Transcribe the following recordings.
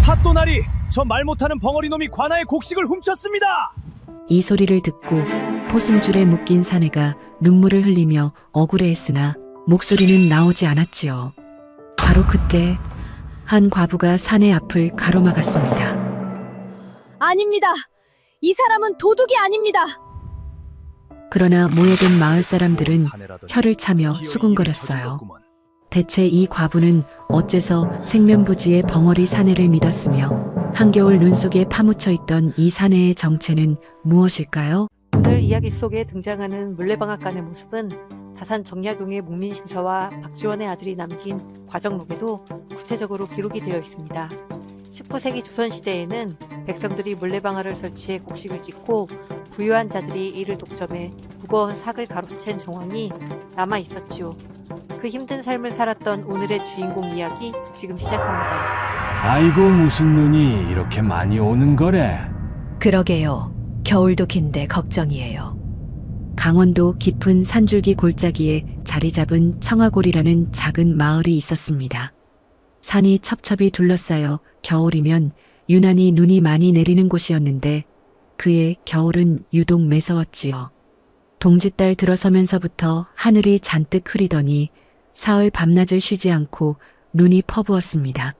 사또나리, 저 말 못하는 벙어리 놈이 관아의 곡식을 훔쳤습니다. 이 소리를 듣고 포승줄에 묶인 사내가 눈물을 흘리며 억울해했으나 목소리는 나오지 않았지요. 바로 그때 한 과부가 사내 앞을 가로막았습니다. 아닙니다. 이 사람은 도둑이 아닙니다. 그러나 모여든 마을 사람들은 혀를 차며 수군거렸어요. 대체 이 과부는 어째서 생면부지의 벙어리 사내를 믿었으며 한겨울 눈 속에 파묻혀 있던 이 사내의 정체는 무엇일까요? 오늘 이야기 속에 등장하는 물레방앗간의 모습은 다산 정약용의 목민심서와 박지원의 아들이 남긴 과정록에도 구체적으로 기록이 되어 있습니다. 19세기 조선시대에는 백성들이 물레방아를 설치해 곡식을 찢고 부유한 자들이 이를 독점해 무거운 삭을 가로챈 정황이 남아 있었지요. 그 힘든 삶을 살았던 오늘의 주인공 이야기 지금 시작합니다. 아이고 무슨 눈이 이렇게 많이 오는 거래. 그러게요. 겨울도 긴데 걱정이에요. 강원도 깊은 산줄기 골짜기에 자리 잡은 청화골이라는 작은 마을이 있었습니다. 산이 첩첩이 둘러싸여 겨울이면 유난히 눈이 많이 내리는 곳이었는데 그의 겨울은 유독 매서웠지요. 동짓달 들어서면서부터 하늘이 잔뜩 흐리더니 사흘 밤낮을 쉬지 않고 눈이 퍼부었습니다.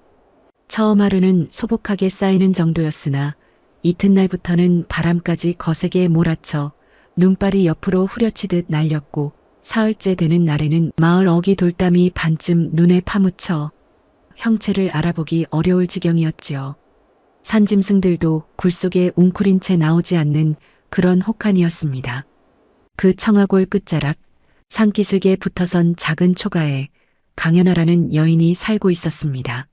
처음 하루는 소복하게 쌓이는 정도였으나 이튿날부터는 바람까지 거세게 몰아쳐 눈발이 옆으로 후려치듯 날렸고 사흘째 되는 날에는 마을 어귀 돌담이 반쯤 눈에 파묻혀 형체를 알아보기 어려울 지경이었지요. 산짐승들도 굴 속에 웅크린 채 나오지 않는 그런 혹한이었습니다. 그 청화골 끝자락 산기슭에 붙어선 작은 초가에 강연아라는 여인이 살고 있었습니다.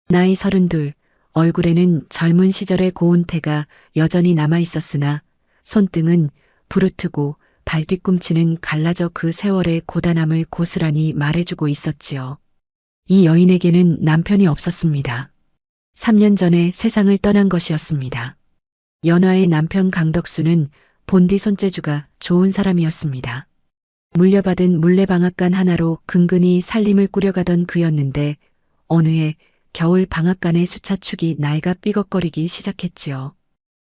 나이 32, 얼굴에는 젊은 시절의 고운 태가 여전히 남아 있었으나 손등은 부르트고 발 뒤꿈치는 갈라져 그 세월의 고단함을 고스란히 말해주고 있었지요. 이 여인에게는 남편이 없었습니다. 3년 전에 세상을 떠난 것이었습니다. 연화의 남편 강덕수는 본디 손재주가 좋은 사람이었습니다. 물려받은 물레방앗간 하나로 근근히 살림을 꾸려가던 그였는데 어느 해 겨울 방앗간의 수차축이 낡아 삐걱거리기 시작했지요.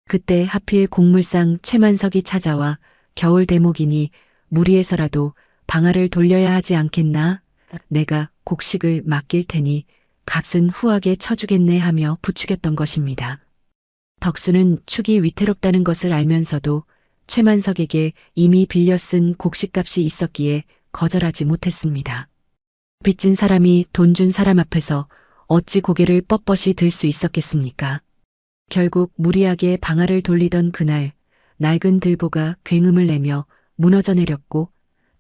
그때 하필 곡물상 최만석이 찾아와 겨울 대목이니 무리해서라도 방아를 돌려야 하지 않겠나? 내가 곡식을 맡길 테니 값은 후하게 쳐주겠네 하며 부추겼던 것입니다. 덕수는 축이 위태롭다는 것을 알면서도 최만석에게 이미 빌려 쓴 곡식값이 있었기에 거절하지 못했습니다. 빚진 사람이 돈 준 사람 앞에서 어찌 고개를 뻣뻣이 들 수 있었겠습니까? 결국 무리하게 방아를 돌리던 그날 낡은 들보가 굉음을 내며 무너져 내렸고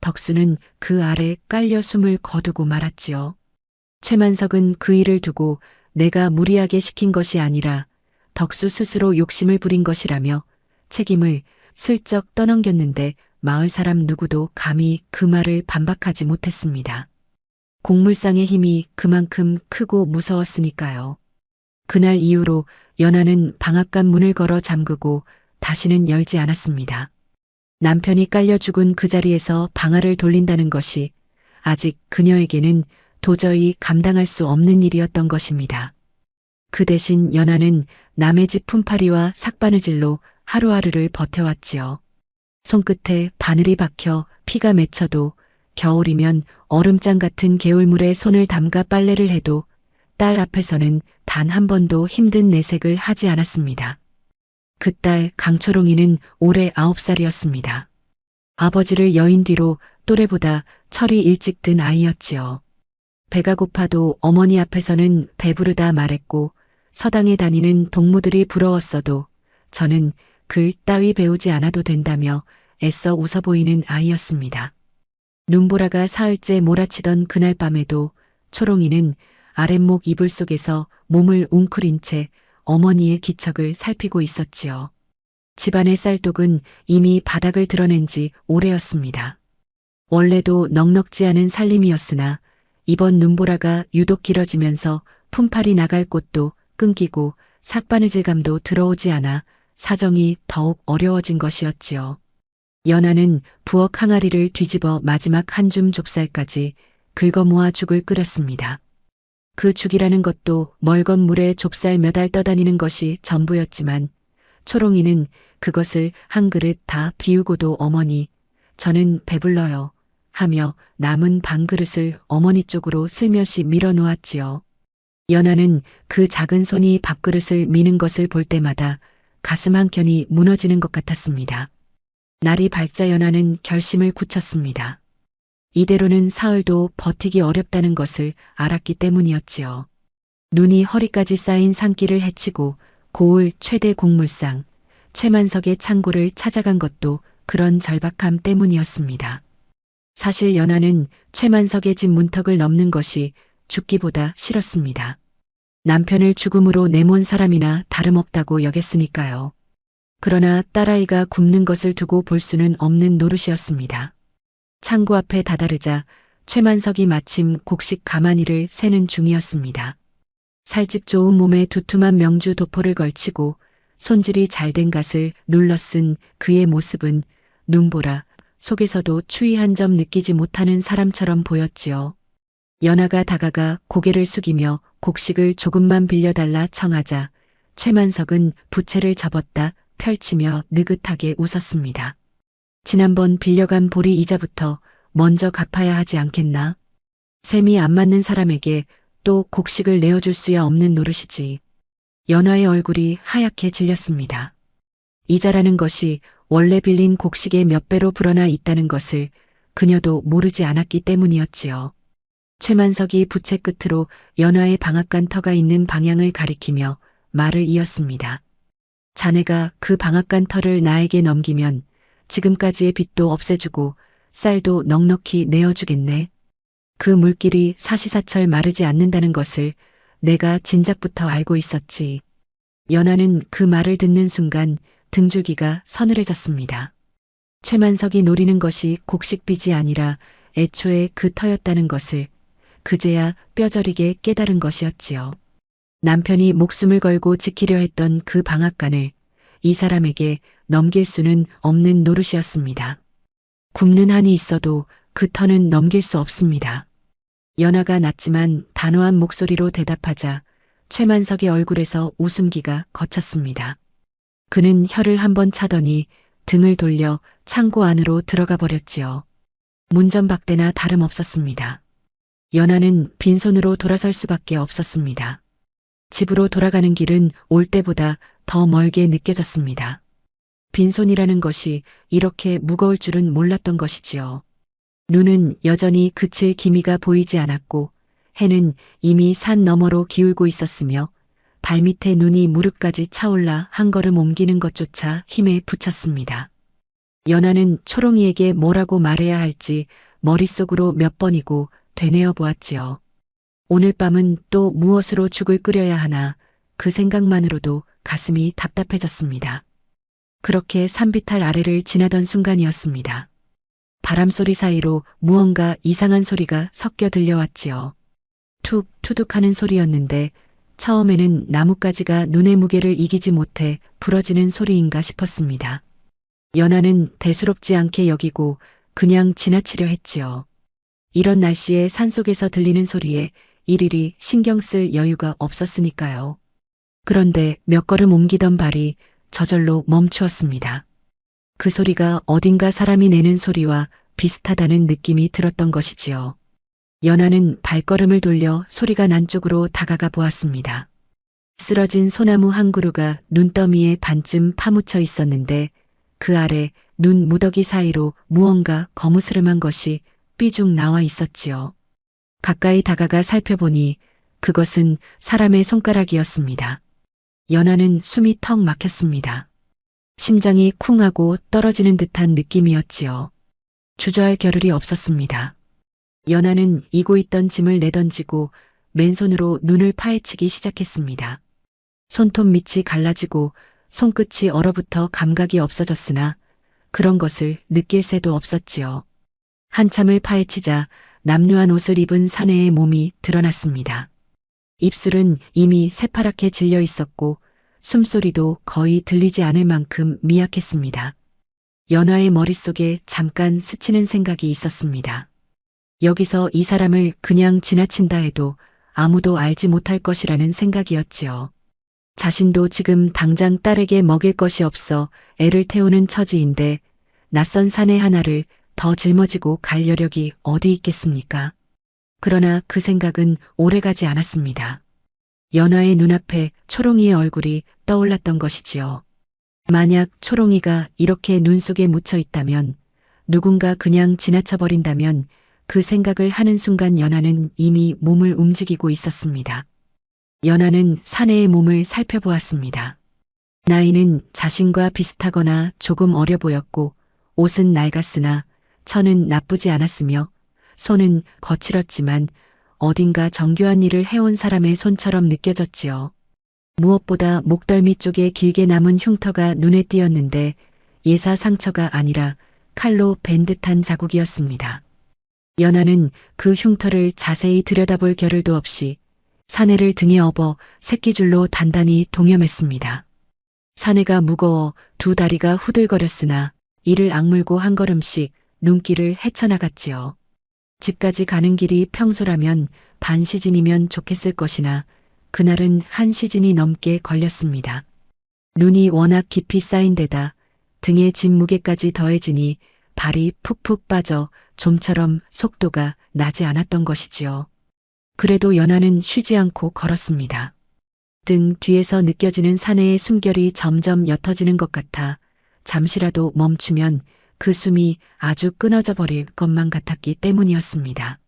덕수는 그 아래 깔려 숨을 거두고 말았지요. 최만석은 그 일을 두고 내가 무리하게 시킨 것이 아니라 덕수 스스로 욕심을 부린 것이라며 책임을 슬쩍 떠넘겼는데 마을 사람 누구도 감히 그 말을 반박하지 못했습니다. 곡물상의 힘이 그만큼 크고 무서웠으니까요. 그날 이후로 연하는 방앗간 문을 걸어 잠그고 다시는 열지 않았습니다. 남편이 깔려 죽은 그 자리에서 방아를 돌린다는 것이 아직 그녀에게는 도저히 감당할 수 없는 일이었던 것입니다. 그 대신 연하는 남의 집 품팔이와 삭바느질로 하루하루를 버텨왔지요. 손끝에 바늘이 박혀 피가 맺혀도 겨울이면 얼음장 같은 개울물에 손을 담가 빨래를 해도 딸 앞에서는 단 한 번도 힘든 내색을 하지 않았습니다. 그 딸 강초롱이는 올해 9살이었습니다. 아버지를 여인 뒤로 또래보다 철이 일찍 든 아이였지요. 배가 고파도 어머니 앞에서는 배부르다 말했고 서당에 다니는 동무들이 부러웠어도 저는 글 따위 배우지 않아도 된다며 애써 웃어 보이는 아이였습니다. 눈보라가 사흘째 몰아치던 그날 밤에도 초롱이는 아랫목 이불 속에서 몸을 웅크린 채 어머니의 기척을 살피고 있었지요. 집안의 쌀독은 이미 바닥을 드러낸 지 오래였습니다. 원래도 넉넉지 않은 살림이었으나 이번 눈보라가 유독 길어지면서 품팔이 나갈 곳도 끊기고 삭바느질감도 들어오지 않아 사정이 더욱 어려워진 것이었지요. 연하는 부엌 항아리를 뒤집어 마지막 한 줌 좁쌀까지 긁어모아 죽을 끓였습니다. 그 죽이라는 것도 멀건 물에 좁쌀 몇 알 떠다니는 것이 전부였지만 초롱이는 그것을 한 그릇 다 비우고도 어머니, 저는 배불러요 하며 남은 반그릇을 어머니 쪽으로 슬며시 밀어 놓았지요. 연아는 그 작은 손이 밥그릇을 미는 것을 볼 때마다 가슴 한켠이 무너지는 것 같았습니다. 날이 밝자 연아는 결심을 굳혔습니다. 이대로는 사흘도 버티기 어렵다는 것을 알았기 때문이었지요. 눈이 허리까지 쌓인 산길을 헤치고 고을 최대 곡물상, 최만석의 창고를 찾아간 것도 그런 절박함 때문이었습니다. 사실 연아는 최만석의 집 문턱을 넘는 것이 죽기보다 싫었습니다. 남편을 죽음으로 내몬 사람이나 다름없다고 여겼으니까요. 그러나 딸아이가 굶는 것을 두고 볼 수는 없는 노릇이었습니다. 창고 앞에 다다르자 최만석이 마침 곡식 가마니를 세는 중이었습니다. 살집 좋은 몸에 두툼한 명주 도포를 걸치고 손질이 잘된 갓을 눌러 쓴 그의 모습은 눈보라 속에서도 추위 한 점 느끼지 못하는 사람처럼 보였지요. 연아가 다가가 고개를 숙이며 곡식을 조금만 빌려달라 청하자 최만석은 부채를 접었다 펼치며 느긋하게 웃었습니다. 지난번 빌려간 보리 이자부터 먼저 갚아야 하지 않겠나? 셈이 안 맞는 사람에게 또 곡식을 내어줄 수야 없는 노릇이지. 연아의 얼굴이 하얗게 질렸습니다. 이자라는 것이 원래 빌린 곡식의 몇 배로 불어나 있다는 것을 그녀도 모르지 않았기 때문이었지요. 최만석이 부채 끝으로 연아의 방앗간 터가 있는 방향을 가리키며 말을 이었습니다. 자네가 그 방앗간 터를 나에게 넘기면 지금까지의 빚도 없애주고 쌀도 넉넉히 내어주겠네. 그 물길이 사시사철 마르지 않는다는 것을 내가 진작부터 알고 있었지. 연아는 그 말을 듣는 순간 등줄기가 서늘해졌습니다. 최만석이 노리는 것이 곡식빚이 아니라 애초에 그 터였다는 것을 그제야 뼈저리게 깨달은 것이었지요. 남편이 목숨을 걸고 지키려 했던 그 방앗간을 이 사람에게 넘길 수는 없는 노릇이었습니다. 굶는 한이 있어도 그 터는 넘길 수 없습니다. 연아가 낮지만 단호한 목소리로 대답하자 최만석의 얼굴에서 웃음기가 거쳤습니다. 그는 혀를 한번 차더니 등을 돌려 창고 안으로 들어가 버렸지요. 문전박대나 다름없었습니다. 연아는 빈손으로 돌아설 수밖에 없었습니다. 집으로 돌아가는 길은 올 때보다 더 멀게 느껴졌습니다. 빈손이라는 것이 이렇게 무거울 줄은 몰랐던 것이지요. 눈은 여전히 그칠 기미가 보이지 않았고 해는 이미 산 너머로 기울고 있었으며 발밑에 눈이 무릎까지 차올라 한 걸음 옮기는 것조차 힘에 부쳤습니다. 연아는 초롱이에게 뭐라고 말해야 할지 머릿속으로 몇 번이고 되뇌어 보았지요. 오늘 밤은 또 무엇으로 죽을 끓여야 하나 그 생각만으로도 가슴이 답답해졌습니다. 그렇게 산비탈 아래를 지나던 순간이었습니다. 바람소리 사이로 무언가 이상한 소리가 섞여 들려왔지요. 툭 투둑하는 소리였는데 처음에는 나뭇가지가 눈의 무게를 이기지 못해 부러지는 소리인가 싶었습니다. 연아는 대수롭지 않게 여기고 그냥 지나치려 했지요. 이런 날씨에 산속에서 들리는 소리에 일일이 신경 쓸 여유가 없었으니까요. 그런데 몇 걸음 옮기던 발이 저절로 멈추었습니다. 그 소리가 어딘가 사람이 내는 소리와 비슷하다는 느낌이 들었던 것이지요. 연아는 발걸음을 돌려 소리가 난 쪽으로 다가가 보았습니다. 쓰러진 소나무 한 그루가 눈더미에 반쯤 파묻혀 있었는데 그 아래 눈 무더기 사이로 무언가 거무스름한 것이 삐죽 나와 있었지요. 가까이 다가가 살펴보니 그것은 사람의 손가락이었습니다. 연아는 숨이 턱 막혔습니다. 심장이 쿵 하고 떨어지는 듯한 느낌이었지요. 주저할 겨를이 없었습니다. 연아는 이고 있던 짐을 내던지고 맨손으로 눈을 파헤치기 시작했습니다. 손톱 밑이 갈라지고 손끝이 얼어붙어 감각이 없어졌으나 그런 것을 느낄 새도 없었지요. 한참을 파헤치자 남루한 옷을 입은 사내의 몸이 드러났습니다. 입술은 이미 새파랗게 질려 있었고 숨소리도 거의 들리지 않을 만큼 미약했습니다. 연아의 머릿속에 잠깐 스치는 생각이 있었습니다. 여기서 이 사람을 그냥 지나친다 해도 아무도 알지 못할 것이라는 생각이었지요. 자신도 지금 당장 딸에게 먹일 것이 없어 애를 태우는 처지인데 낯선 사내 하나를 더 짊어지고 갈 여력이 어디 있겠습니까? 그러나 그 생각은 오래가지 않았습니다. 연화의 눈앞에 초롱이의 얼굴이 떠올랐던 것이지요. 만약 초롱이가 이렇게 눈 속에 묻혀 있다면, 누군가 그냥 지나쳐버린다면 그 생각을 하는 순간 연화는 이미 몸을 움직이고 있었습니다. 연화는 사내의 몸을 살펴보았습니다. 나이는 자신과 비슷하거나 조금 어려 보였고 옷은 낡았으나 천은 나쁘지 않았으며 손은 거칠었지만 어딘가 정교한 일을 해온 사람의 손처럼 느껴졌지요. 무엇보다 목덜미 쪽에 길게 남은 흉터가 눈에 띄었는데 예사 상처가 아니라 칼로 벤 듯한 자국이었습니다. 연화는 그 흉터를 자세히 들여다볼 겨를도 없이 사내를 등에 업어 새끼줄로 단단히 동여맸습니다. 사내가 무거워 두 다리가 후들거렸으나 이를 악물고 한 걸음씩 눈길을 헤쳐나갔지요. 집까지 가는 길이 평소라면 반 시즌이면 좋겠을 것이나 그날은 한 시즌이 넘게 걸렸습니다. 눈이 워낙 깊이 쌓인 데다 등에 짐 무게까지 더해지니 발이 푹푹 빠져 좀처럼 속도가 나지 않았던 것이지요. 그래도 연화는 쉬지 않고 걸었습니다. 등 뒤에서 느껴지는 사내의 숨결이 점점 옅어지는 것 같아 잠시라도 멈추면 그 숨이 아주 끊어져 버릴 것만 같았기 때문이었습니다.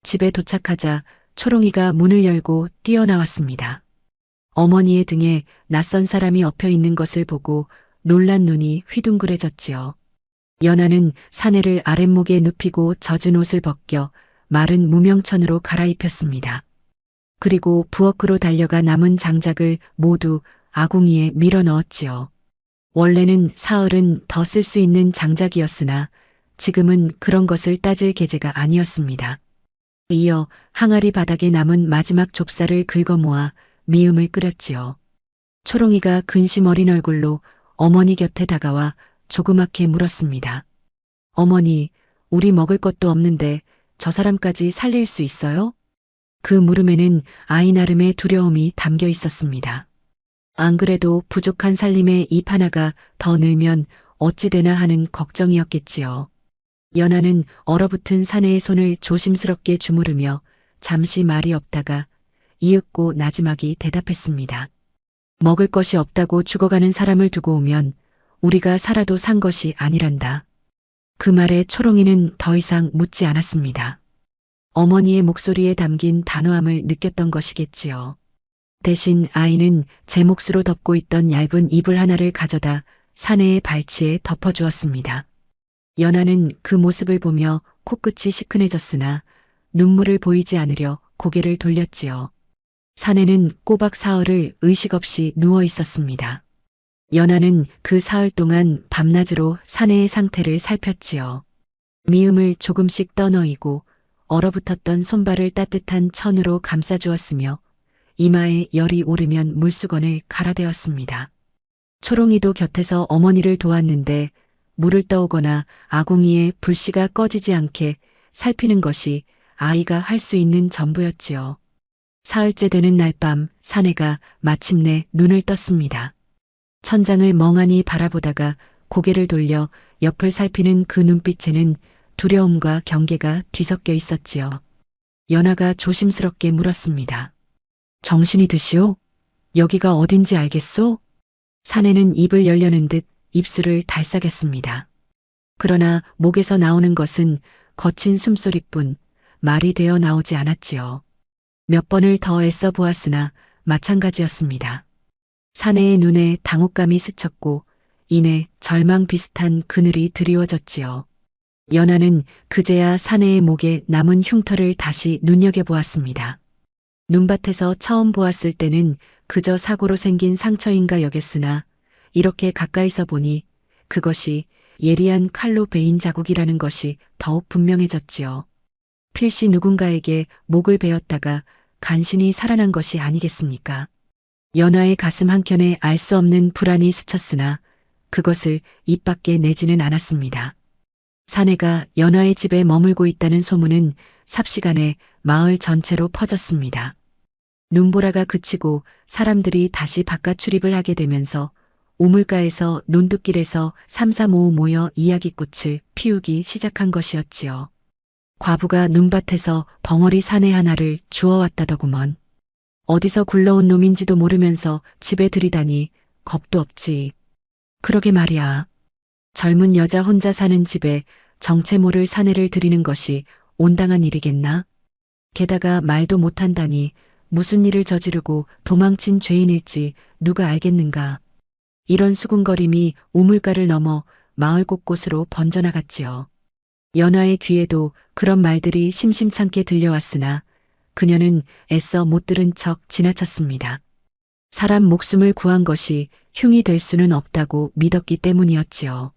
집에 도착하자 초롱이가 문을 열고 뛰어나왔습니다. 어머니의 등에 낯선 사람이 엎여 있는 것을 보고 놀란 눈이 휘둥그레졌지요. 연화는 사내를 아랫목에 눕히고 젖은 옷을 벗겨 마른 무명천으로 갈아입혔습니다. 그리고 부엌으로 달려가 남은 장작을 모두 아궁이에 밀어 넣었지요. 원래는 사흘은 더 쓸 수 있는 장작이었으나 지금은 그런 것을 따질 계제가 아니었습니다. 이어 항아리 바닥에 남은 마지막 좁쌀을 긁어 모아 미음을 끓였지요. 초롱이가 근심 어린 얼굴로 어머니 곁에 다가와 조그맣게 물었습니다. 어머니, 우리 먹을 것도 없는데 저 사람까지 살릴 수 있어요? 그 물음에는 아이 나름의 두려움이 담겨 있었습니다. 안 그래도 부족한 살림에 입 하나가 더 늘면 어찌 되나 하는 걱정이었겠지요. 연화는 얼어붙은 사내의 손을 조심스럽게 주무르며 잠시 말이 없다가 이윽고 나지막이 대답했습니다. 먹을 것이 없다고 죽어가는 사람을 두고 오면 우리가 살아도 산 것이 아니란다. 그 말에 초롱이는 더 이상 묻지 않았습니다. 어머니의 목소리에 담긴 단호함을 느꼈던 것이겠지요. 대신 아이는 제 몫으로 덮고 있던 얇은 이불 하나를 가져다 사내의 발치에 덮어주었습니다. 연화는 그 모습을 보며 코끝이 시큰해졌으나 눈물을 보이지 않으려 고개를 돌렸지요. 사내는 꼬박 사흘을 의식 없이 누워 있었습니다. 연화는 그 사흘 동안 밤낮으로 사내의 상태를 살폈지요. 미음을 조금씩 떠너이고 얼어붙었던 손발을 따뜻한 천으로 감싸주었으며 이마에 열이 오르면 물수건을 갈아대었습니다. 초롱이도 곁에서 어머니를 도왔는데 물을 떠오거나 아궁이에 불씨가 꺼지지 않게 살피는 것이 아이가 할 수 있는 전부였지요. 사흘째 되는 날 밤 사내가 마침내 눈을 떴습니다. 천장을 멍하니 바라보다가 고개를 돌려 옆을 살피는 그 눈빛에는 두려움과 경계가 뒤섞여 있었지요. 연화가 조심스럽게 물었습니다. 정신이 드시오? 여기가 어딘지 알겠소? 사내는 입을 열려는 듯 입술을 달싹했습니다. 그러나 목에서 나오는 것은 거친 숨소리뿐 말이 되어 나오지 않았지요. 몇 번을 더 애써 보았으나 마찬가지였습니다. 사내의 눈에 당혹감이 스쳤고 이내 절망 비슷한 그늘이 드리워졌지요. 연화는 그제야 사내의 목에 남은 흉터를 다시 눈여겨보았습니다. 눈밭에서 처음 보았을 때는 그저 사고로 생긴 상처인가 여겼으나 이렇게 가까이서 보니 그것이 예리한 칼로 베인 자국이라는 것이 더욱 분명해졌지요. 필시 누군가에게 목을 베었다가 간신히 살아난 것이 아니겠습니까? 연화의 가슴 한켠에 알 수 없는 불안이 스쳤으나 그것을 입 밖에 내지는 않았습니다. 사내가 연화의 집에 머물고 있다는 소문은 삽시간에 마을 전체로 퍼졌습니다. 눈보라가 그치고 사람들이 다시 바깥 출입을 하게 되면서 우물가에서 논둑길에서 삼삼오오 모여 이야기꽃을 피우기 시작한 것이었지요. 과부가 눈밭에서 벙어리 사내 하나를 주워왔다더구먼. 어디서 굴러온 놈인지도 모르면서 집에 들이다니 겁도 없지. 그러게 말이야. 젊은 여자 혼자 사는 집에 정체 모를 사내를 들이는 것이 온당한 일이겠나? 게다가 말도 못한다니 무슨 일을 저지르고 도망친 죄인일지 누가 알겠는가. 이런 수군거림이 우물가를 넘어 마을 곳곳으로 번져나갔지요. 연화의 귀에도 그런 말들이 심심찮게 들려왔으나 그녀는 애써 못 들은 척 지나쳤습니다. 사람 목숨을 구한 것이 흉이 될 수는 없다고 믿었기 때문이었지요.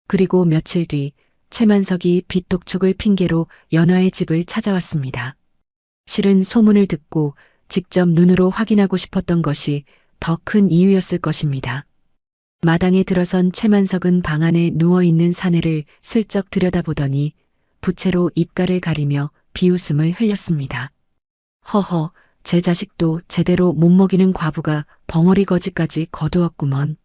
그리고 며칠 뒤 최만석이 빚독촉을 핑계로 연화의 집을 찾아왔습니다. 실은 소문을 듣고 직접 눈으로 확인하고 싶었던 것이 더 큰 이유였을 것입니다. 마당에 들어선 최만석은 방 안에 누워있는 사내를 슬쩍 들여다보더니 부채로 입가를 가리며 비웃음을 흘렸습니다. 허허, 제 자식도 제대로 못 먹이는 과부가 벙어리 거지까지 거두었구먼.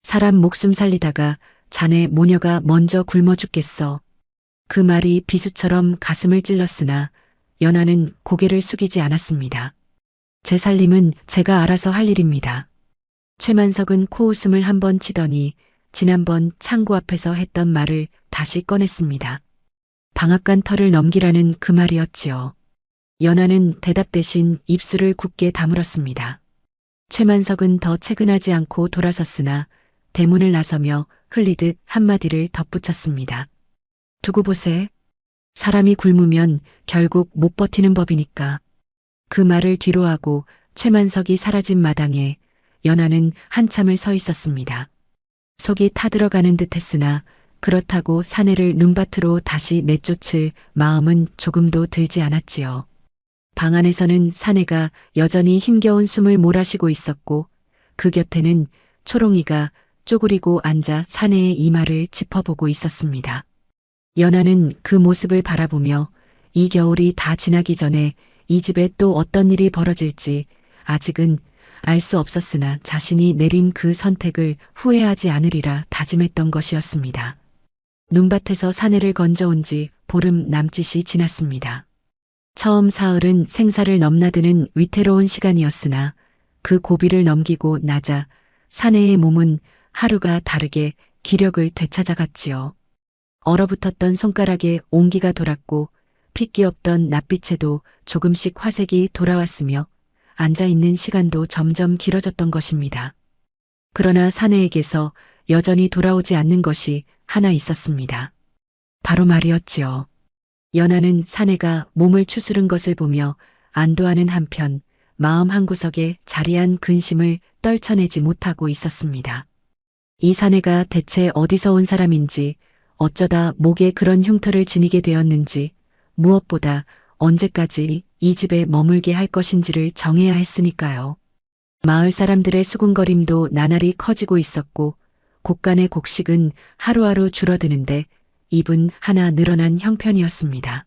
사람 목숨 살리다가 자네 모녀가 먼저 굶어 죽겠어. 그 말이 비수처럼 가슴을 찔렀으나 연하는 고개를 숙이지 않았습니다. 제 살림은 제가 알아서 할 일입니다. 최만석은 코웃음을 한번 치더니 지난번 창구 앞에서 했던 말을 다시 꺼냈습니다. 방앗간 털을 넘기라는 그 말이었지요. 연하는 대답 대신 입술을 굳게 다물었습니다. 최만석은 더 채근하지 않고 돌아섰으나 대문을 나서며 흘리듯 한마디를 덧붙였습니다. 두고 보세. 사람이 굶으면 결국 못 버티는 법이니까. 그 말을 뒤로하고 최만석이 사라진 마당에 연하는 한참을 서 있었습니다. 속이 타들어가는 듯 했으나 그렇다고 사내를 눈밭으로 다시 내쫓을 마음은 조금도 들지 않았지요. 방 안에서는 사내가 여전히 힘겨운 숨을 몰아쉬고 있었고 그 곁에는 초롱이가 쪼그리고 앉아 사내의 이마를 짚어보고 있었습니다. 연하는 그 모습을 바라보며 이 겨울이 다 지나기 전에 이 집에 또 어떤 일이 벌어질지 아직은 알 수 없었으나 자신이 내린 그 선택을 후회하지 않으리라 다짐했던 것이었습니다. 눈밭에서 사내를 건져온 지 보름 남짓이 지났습니다. 처음 사흘은 생사를 넘나드는 위태로운 시간이었으나 그 고비를 넘기고 나자 사내의 몸은 하루가 다르게 기력을 되찾아갔지요. 얼어붙었던 손가락에 온기가 돌았고 핏기 없던 낯빛에도 조금씩 화색이 돌아왔으며 앉아있는 시간도 점점 길어졌던 것입니다. 그러나 사내에게서 여전히 돌아오지 않는 것이 하나 있었습니다. 바로 말이었지요. 연하는 사내가 몸을 추스른 것을 보며 안도하는 한편 마음 한구석에 자리한 근심을 떨쳐내지 못하고 있었습니다. 이 사내가 대체 어디서 온 사람인지 어쩌다 목에 그런 흉터를 지니게 되었는지 무엇보다 언제까지 이 집에 머물게 할 것인지를 정해야 했으니까요. 마을 사람들의 수군거림도 나날이 커지고 있었고 곡간의 곡식은 하루하루 줄어드는데 입은 하나 늘어난 형편이었습니다.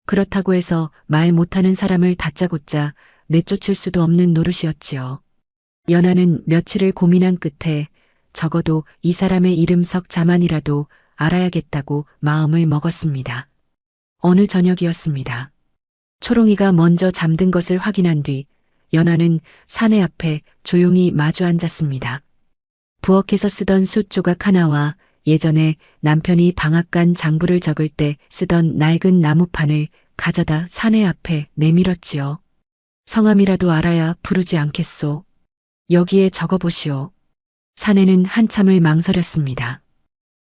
그렇다고 해서 말 못하는 사람을 다짜고짜 내쫓을 수도 없는 노릇이었지요. 연하는 며칠을 고민한 끝에 적어도 이 사람의 이름 석 자만이라도 알아야겠다고 마음을 먹었습니다. 어느 저녁이었습니다. 초롱이가 먼저 잠든 것을 확인한 뒤 연하는 사내 앞에 조용히 마주 앉았습니다. 부엌에서 쓰던 숯 조각 하나와 예전에 남편이 방앗간 장부를 적을 때 쓰던 낡은 나무판을 가져다 사내 앞에 내밀었지요. 성함이라도 알아야 부르지 않겠소. 여기에 적어보시오. 사내는 한참을 망설였습니다.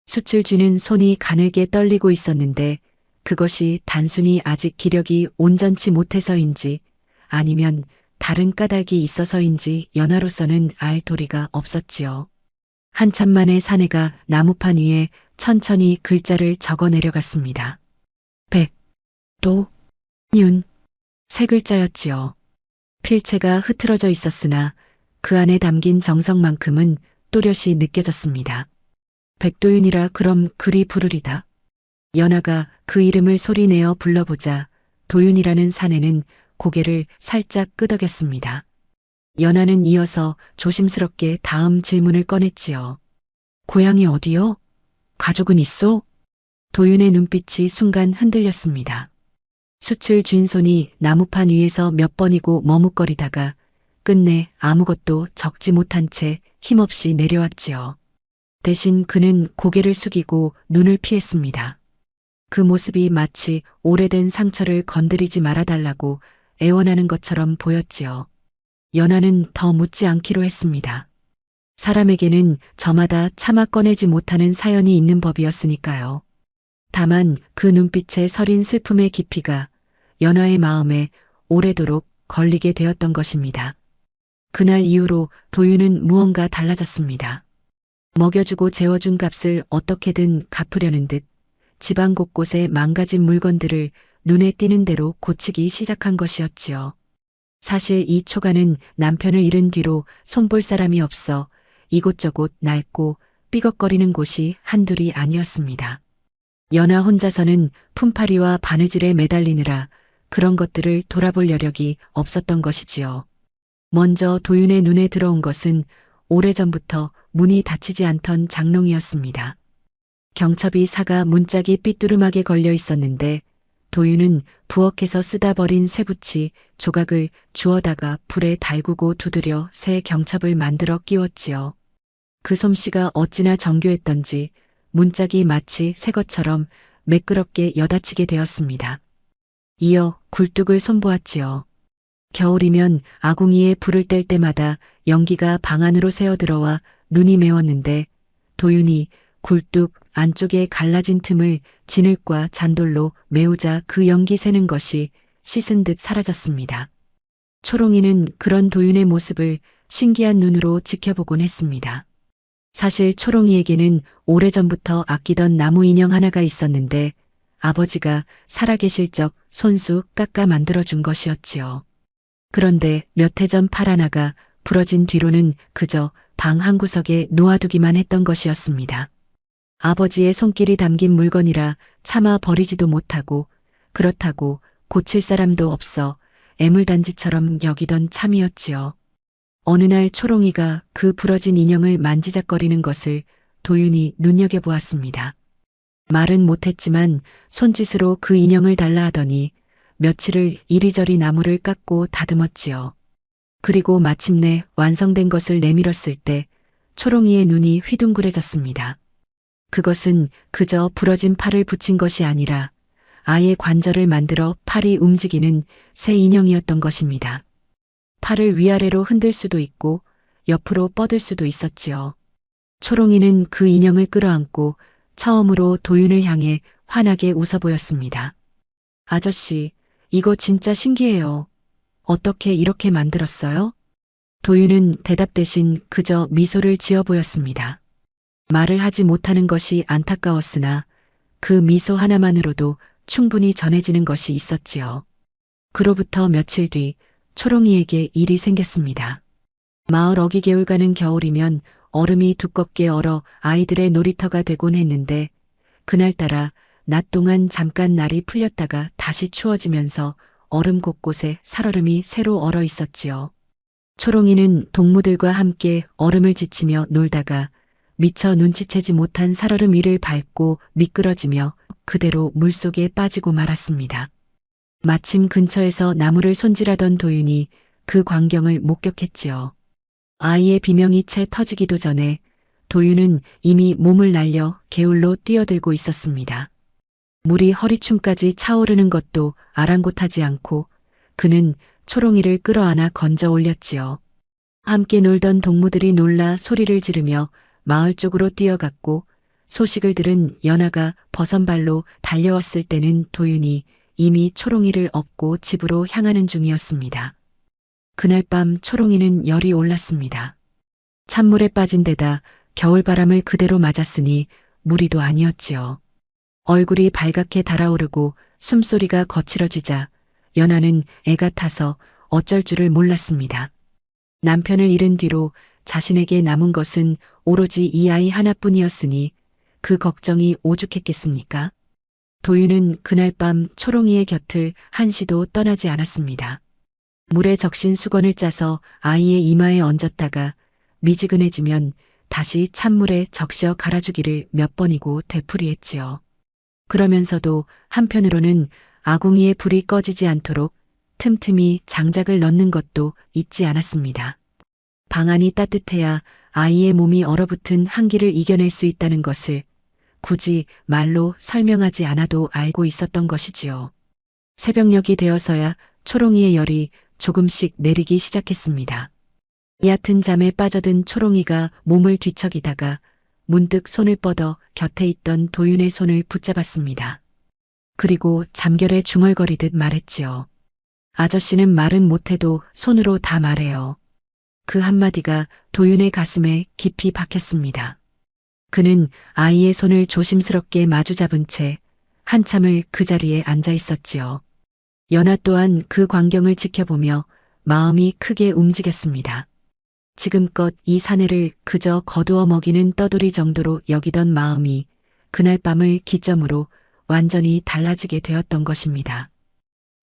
숯을 쥐는 손이 가늘게 떨리고 있었는데 그것이 단순히 아직 기력이 온전치 못해서인지 아니면 다른 까닭이 있어서인지 연하로서는 알 도리가 없었지요. 한참 만에 사내가 나무판 위에 천천히 글자를 적어 내려갔습니다. 백, 도, 윤, 세 글자였지요. 필체가 흐트러져 있었으나 그 안에 담긴 정성만큼은 또렷이 느껴졌습니다. 백도윤이라 그럼 그리 부르리다. 연하가 그 이름을 소리내어 불러보자 도윤이라는 사내는 고개를 살짝 끄덕였습니다. 연하는 이어서 조심스럽게 다음 질문을 꺼냈지요. 고향이 어디요? 가족은 있어? 도윤의 눈빛이 순간 흔들렸습니다. 숯을 쥔 손이 나무판 위에서 몇 번이고 머뭇거리다가 끝내 아무것도 적지 못한 채 힘없이 내려왔지요. 대신 그는 고개를 숙이고 눈을 피했습니다. 그 모습이 마치 오래된 상처를 건드리지 말아달라고 애원하는 것처럼 보였지요. 연하는 더 묻지 않기로 했습니다. 사람에게는 저마다 차마 꺼내지 못하는 사연이 있는 법이었으니까요. 다만 그 눈빛의 서린 슬픔의 깊이가 연하의 마음에 오래도록 걸리게 되었던 것입니다. 그날 이후로 도윤은 무언가 달라졌습니다. 먹여주고 재워준 값을 어떻게든 갚으려는 듯 집안 곳곳에 망가진 물건들을 눈에 띄는 대로 고치기 시작한 것이었지요. 사실 이 초가는 남편을 잃은 뒤로 손볼 사람이 없어 이곳저곳 낡고 삐걱거리는 곳이 한둘이 아니었습니다. 연하 혼자서는 품팔이와 바느질에 매달리느라 그런 것들을 돌아볼 여력이 없었던 것이지요. 먼저 도윤의 눈에 들어온 것은 오래전부터 문이 닫히지 않던 장롱이었습니다. 경첩이 사가 문짝이 삐뚤음하게 걸려 있었는데 도윤은 부엌에서 쓰다 버린 쇠붙이 조각을 주워다가 불에 달구고 두드려 새 경첩을 만들어 끼웠지요. 그 솜씨가 어찌나 정교했던지 문짝이 마치 새 것처럼 매끄럽게 여닫히게 되었습니다. 이어 굴뚝을 손보았지요. 겨울이면 아궁이에 불을 뗄 때마다 연기가 방 안으로 새어들어와 눈이 매웠는데 도윤이 굴뚝 안쪽에 갈라진 틈을 진흙과 잔돌로 메우자 그 연기 새는 것이 씻은 듯 사라졌습니다. 초롱이는 그런 도윤의 모습을 신기한 눈으로 지켜보곤 했습니다. 사실 초롱이에게는 오래전부터 아끼던 나무 인형 하나가 있었는데 아버지가 살아계실 적 손수 깎아 만들어준 것이었지요. 그런데 몇 해 전 팔 하나가 부러진 뒤로는 그저 방 한구석에 놓아두기만 했던 것이었습니다. 아버지의 손길이 담긴 물건이라 차마 버리지도 못하고 그렇다고 고칠 사람도 없어 애물단지처럼 여기던 참이었지요. 어느 날 초롱이가 그 부러진 인형을 만지작거리는 것을 도윤이 눈여겨보았습니다. 말은 못했지만 손짓으로 그 인형을 달라 하더니 며칠을 이리저리 나무를 깎고 다듬었지요. 그리고 마침내 완성된 것을 내밀었을 때 초롱이의 눈이 휘둥그레졌습니다. 그것은 그저 부러진 팔을 붙인 것이 아니라 아예 관절을 만들어 팔이 움직이는 새 인형이었던 것입니다. 팔을 위아래로 흔들 수도 있고 옆으로 뻗을 수도 있었지요. 초롱이는 그 인형을 끌어안고 처음으로 도윤을 향해 환하게 웃어 보였습니다. 아저씨, 이거 진짜 신기해요. 어떻게 이렇게 만들었어요? 도윤은 대답 대신 그저 미소를 지어 보였습니다. 말을 하지 못하는 것이 안타까웠으나 그 미소 하나만으로도 충분히 전해지는 것이 있었지요. 그로부터 며칠 뒤 초롱이에게 일이 생겼습니다. 마을 어기개울 가는 겨울이면 얼음이 두껍게 얼어 아이들의 놀이터가 되곤 했는데 그날따라 낮 동안 잠깐 날이 풀렸다가 다시 추워지면서 얼음 곳곳에 살얼음이 새로 얼어 있었지요. 초롱이는 동무들과 함께 얼음을 지치며 놀다가 미처 눈치채지 못한 살얼음 위를 밟고 미끄러지며 그대로 물속에 빠지고 말았습니다. 마침 근처에서 나무를 손질하던 도윤이 그 광경을 목격했지요. 아이의 비명이 채 터지기도 전에 도윤은 이미 몸을 날려 개울로 뛰어들고 있었습니다. 물이 허리춤까지 차오르는 것도 아랑곳하지 않고 그는 초롱이를 끌어안아 건져 올렸지요. 함께 놀던 동무들이 놀라 소리를 지르며 마을 쪽으로 뛰어갔고 소식을 들은 연하가 버선발로 달려왔을 때는 도윤이 이미 초롱이를 업고 집으로 향하는 중이었습니다. 그날 밤 초롱이는 열이 올랐습니다. 찬물에 빠진 데다 겨울바람을 그대로 맞았으니 무리도 아니었지요. 얼굴이 발갛게 달아오르고 숨소리가 거칠어지자 연하는 애가 타서 어쩔 줄을 몰랐습니다. 남편을 잃은 뒤로 자신에게 남은 것은 오로지 이 아이 하나뿐이었으니 그 걱정이 오죽했겠습니까? 도윤은 그날 밤 초롱이의 곁을 한시도 떠나지 않았습니다. 물에 적신 수건을 짜서 아이의 이마에 얹었다가 미지근해지면 다시 찬물에 적셔 갈아주기를 몇 번이고 되풀이했지요. 그러면서도 한편으로는 아궁이의 불이 꺼지지 않도록 틈틈이 장작을 넣는 것도 잊지 않았습니다. 방안이 따뜻해야 아이의 몸이 얼어붙은 한기를 이겨낼 수 있다는 것을 굳이 말로 설명하지 않아도 알고 있었던 것이지요. 새벽녘이 되어서야 초롱이의 열이 조금씩 내리기 시작했습니다. 얕은 잠에 빠져든 초롱이가 몸을 뒤척이다가 문득 손을 뻗어 곁에 있던 도윤의 손을 붙잡았습니다. 그리고 잠결에 중얼거리듯 말했지요. 아저씨는 말은 못해도 손으로 다 말해요. 그 한마디가 도윤의 가슴에 깊이 박혔습니다. 그는 아이의 손을 조심스럽게 마주잡은 채 한참을 그 자리에 앉아 있었지요. 연아 또한 그 광경을 지켜보며 마음이 크게 움직였습니다. 지금껏 이 사내를 그저 거두어 먹이는 떠돌이 정도로 여기던 마음이 그날 밤을 기점으로 완전히 달라지게 되었던 것입니다.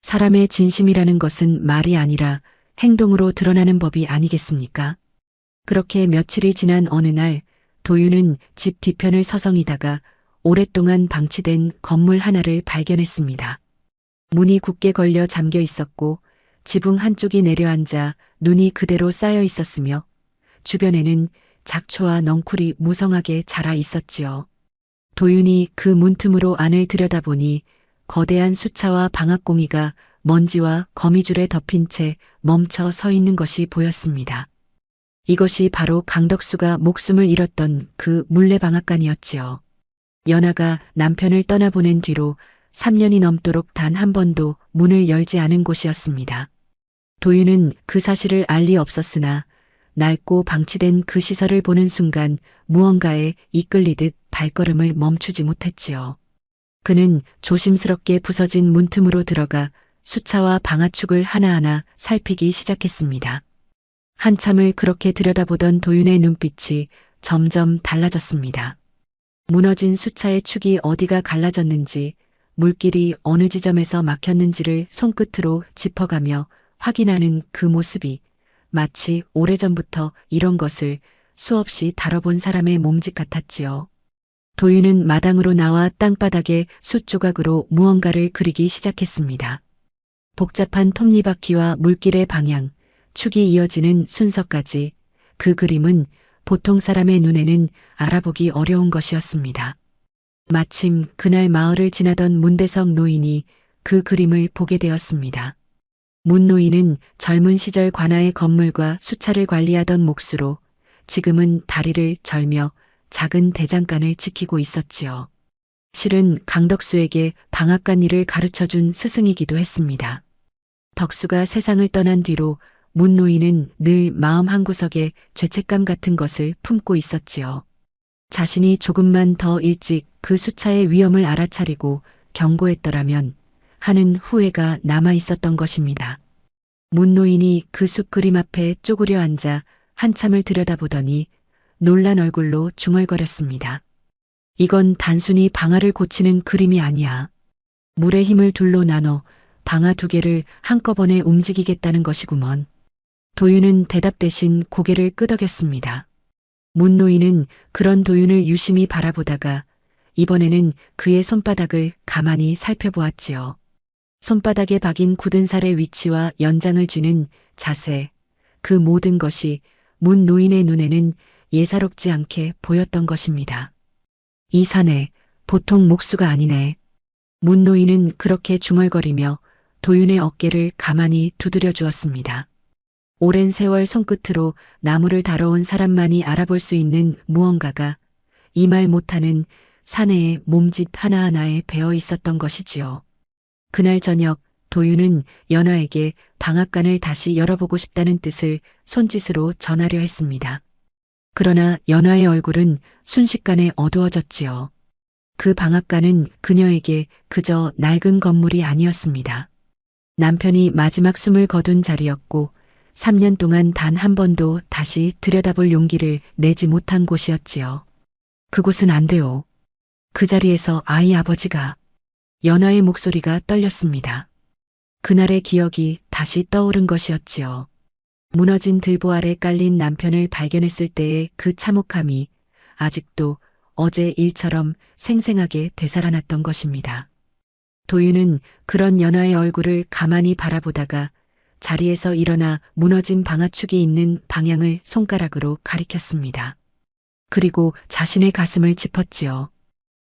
사람의 진심이라는 것은 말이 아니라 행동으로 드러나는 법이 아니겠습니까? 그렇게 며칠이 지난 어느 날 도윤은 집 뒤편을 서성이다가 오랫동안 방치된 건물 하나를 발견했습니다. 문이 굳게 걸려 잠겨 있었고 지붕 한쪽이 내려앉아 눈이 그대로 쌓여 있었으며 주변에는 작초와 넝쿨이 무성하게 자라 있었지요. 도윤이 그 문틈으로 안을 들여다보니 거대한 수차와 방앗공이가 먼지와 거미줄에 덮인 채 멈춰 서 있는 것이 보였습니다. 이것이 바로 강덕수가 목숨을 잃었던 그 물레방앗간이었지요. 연아가 남편을 떠나보낸 뒤로 3년이 넘도록 단 한 번도 문을 열지 않은 곳이었습니다. 도윤은 그 사실을 알 리 없었으나 낡고 방치된 그 시설을 보는 순간 무언가에 이끌리듯 발걸음을 멈추지 못했지요. 그는 조심스럽게 부서진 문틈으로 들어가 수차와 방아축을 하나하나 살피기 시작했습니다. 한참을 그렇게 들여다보던 도윤의 눈빛이 점점 달라졌습니다. 무너진 수차의 축이 어디가 갈라졌는지, 물길이 어느 지점에서 막혔는지를 손끝으로 짚어가며 확인하는 그 모습이 마치 오래전부터 이런 것을 수없이 다뤄본 사람의 몸짓 같았지요. 도윤은 마당으로 나와 땅바닥에 숫조각으로 무언가를 그리기 시작했습니다. 복잡한 톱니바퀴와 물길의 방향, 축이 이어지는 순서까지 그 그림은 보통 사람의 눈에는 알아보기 어려운 것이었습니다. 마침 그날 마을을 지나던 문대석 노인이 그 그림을 보게 되었습니다. 문 노인은 젊은 시절 관아의 건물과 수차를 관리하던 몫으로 지금은 다리를 절며 작은 대장간을 지키고 있었지요. 실은 강덕수에게 방앗간 일을 가르쳐준 스승이기도 했습니다. 덕수가 세상을 떠난 뒤로 문 노인은 늘 마음 한구석에 죄책감 같은 것을 품고 있었지요. 자신이 조금만 더 일찍 그 수차의 위험을 알아차리고 경고했더라면 하는 후회가 남아 있었던 것입니다. 문 노인이 그 숲 그림 앞에 쪼그려 앉아 한참을 들여다보더니 놀란 얼굴로 중얼거렸습니다. 이건 단순히 방아를 고치는 그림이 아니야. 물의 힘을 둘로 나눠 방아 두 개를 한꺼번에 움직이겠다는 것이구먼. 도윤은 대답 대신 고개를 끄덕였습니다. 문 노인은 그런 도윤을 유심히 바라보다가 이번에는 그의 손바닥을 가만히 살펴보았지요. 손바닥에 박인 굳은 살의 위치와 연장을 쥐는 자세, 그 모든 것이 문 노인의 눈에는 예사롭지 않게 보였던 것입니다. 이 사내 보통 목수가 아니네. 문 노인은 그렇게 중얼거리며 도윤의 어깨를 가만히 두드려 주었습니다. 오랜 세월 손끝으로 나무를 다뤄온 사람만이 알아볼 수 있는 무언가가 이 말 못하는 사내의 몸짓 하나하나에 배어 있었던 것이지요. 그날 저녁 도윤은 연화에게 방앗간을 다시 열어보고 싶다는 뜻을 손짓으로 전하려 했습니다. 그러나 연화의 얼굴은 순식간에 어두워졌지요. 그 방앗간은 그녀에게 그저 낡은 건물이 아니었습니다. 남편이 마지막 숨을 거둔 자리였고 3년 동안 단 한 번도 다시 들여다볼 용기를 내지 못한 곳이었지요. 그곳은 안 돼요. 그 자리에서 아이 아버지가 연하의 목소리가 떨렸습니다. 그날의 기억이 다시 떠오른 것이었지요. 무너진 들보 아래 깔린 남편을 발견했을 때의 그 참혹함이 아직도 어제 일처럼 생생하게 되살아났던 것입니다. 도윤은 그런 연하의 얼굴을 가만히 바라보다가 자리에서 일어나 무너진 방아축이 있는 방향을 손가락으로 가리켰습니다. 그리고 자신의 가슴을 짚었지요.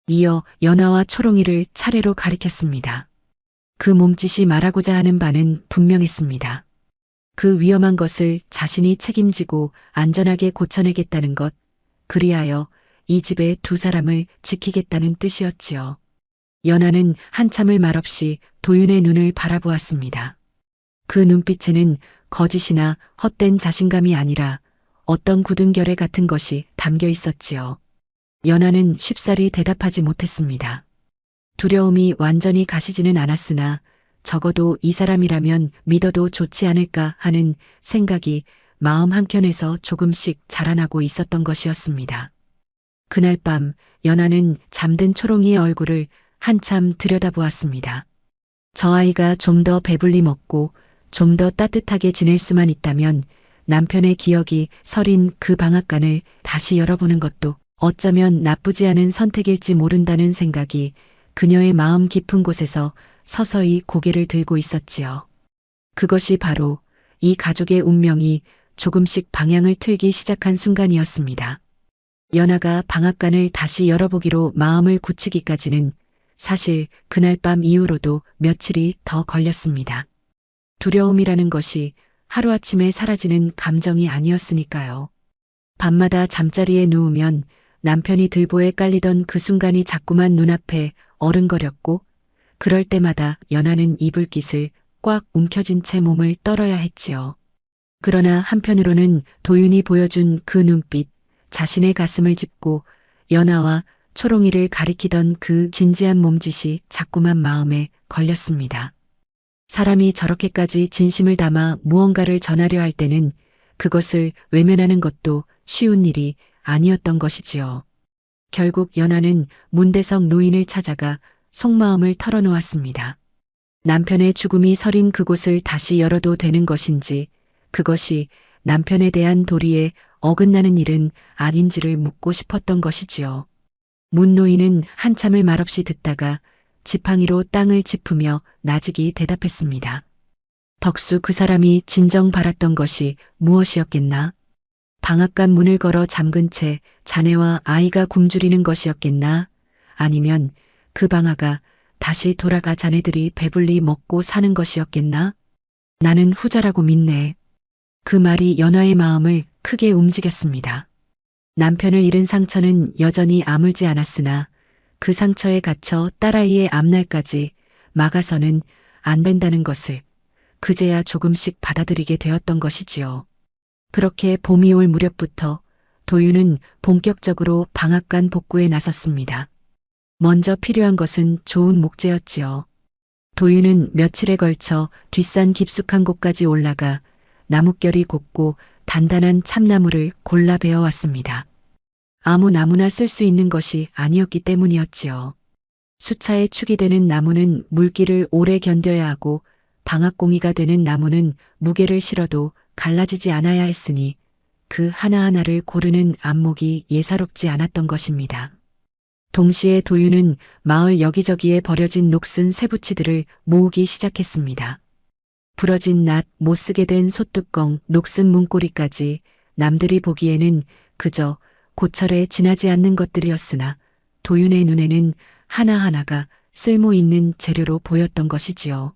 이어 연하와 초롱이를 차례로 가리켰습니다. 그 몸짓이 말하고자 하는 바는 분명했습니다. 그 위험한 것을 자신이 책임지고 안전하게 고쳐내겠다는 것, 그리하여 이 집의 두 사람을 지키겠다는 뜻이었지요. 연하는 한참을 말없이 도윤의 눈을 바라보았습니다. 그 눈빛에는 거짓이나 헛된 자신감이 아니라 어떤 굳은 결의 같은 것이 담겨 있었지요. 연하는 쉽사리 대답하지 못했습니다. 두려움이 완전히 가시지는 않았으나 적어도 이 사람이라면 믿어도 좋지 않을까 하는 생각이 마음 한켠에서 조금씩 자라나고 있었던 것이었습니다. 그날 밤 연하는 잠든 초롱이의 얼굴을 한참 들여다보았습니다. 저 아이가 좀 더 배불리 먹고 좀 더 따뜻하게 지낼 수만 있다면 남편의 기억이 서린 그 방앗간을 다시 열어보는 것도 어쩌면 나쁘지 않은 선택일지 모른다는 생각이 그녀의 마음 깊은 곳에서 서서히 고개를 들고 있었지요. 그것이 바로 이 가족의 운명이 조금씩 방향을 틀기 시작한 순간이었습니다. 연하가 방앗간을 다시 열어보기로 마음을 굳히기까지는 사실 그날 밤 이후로도 며칠이 더 걸렸습니다. 두려움이라는 것이 하루아침에 사라지는 감정이 아니었으니까요. 밤마다 잠자리에 누우면 남편이 들보에 깔리던 그 순간이 자꾸만 눈앞에 어른거렸고 그럴 때마다 연하는 이불깃을 꽉 움켜쥔 채 몸을 떨어야 했지요. 그러나 한편으로는 도윤이 보여준 그 눈빛, 자신의 가슴을 짚고 연하와 초롱이를 가리키던 그 진지한 몸짓이 자꾸만 마음에 걸렸습니다. 사람이 저렇게까지 진심을 담아 무언가를 전하려 할 때는 그것을 외면하는 것도 쉬운 일이 아니었던 것이지요. 결국 연하는 문대성 노인을 찾아가 속마음을 털어놓았습니다. 남편의 죽음이 서린 그곳을 다시 열어도 되는 것인지, 그것이 남편에 대한 도리에 어긋나는 일은 아닌지를 묻고 싶었던 것이지요. 문 노인은 한참을 말없이 듣다가 지팡이로 땅을 짚으며 나직이 대답했습니다. 덕수 그 사람이 진정 바랐던 것이 무엇이었겠나? 방앗간 문을 걸어 잠근 채 자네와 아이가 굶주리는 것이었겠나? 아니면 그 방아가 다시 돌아가 자네들이 배불리 먹고 사는 것이었겠나? 나는 후자라고 믿네. 그 말이 연하의 마음을 크게 움직였습니다. 남편을 잃은 상처는 여전히 아물지 않았으나 그 상처에 갇혀 딸아이의 앞날까지 막아서는 안 된다는 것을 그제야 조금씩 받아들이게 되었던 것이지요. 그렇게 봄이 올 무렵부터 도윤은 본격적으로 방앗간 복구에 나섰습니다. 먼저 필요한 것은 좋은 목재였지요. 도윤은 며칠에 걸쳐 뒷산 깊숙한 곳까지 올라가 나뭇결이 곱고 단단한 참나무를 골라 베어왔습니다. 아무 나무나 쓸 수 있는 것이 아니었기 때문이었지요. 수차에 축이 되는 나무는 물기를 오래 견뎌야 하고 방앗공이가 되는 나무는 무게를 실어도 갈라지지 않아야 했으니 그 하나하나를 고르는 안목이 예사롭지 않았던 것입니다. 동시에 도윤은 마을 여기저기에 버려진 녹슨 쇠붙이들을 모으기 시작했습니다. 부러진 낫, 못쓰게 된 솥뚜껑, 녹슨 문고리까지 남들이 보기에는 그저 고철에 지나지 않는 것들이었으나 도윤의 눈에는 하나하나가 쓸모 있는 재료로 보였던 것이지요.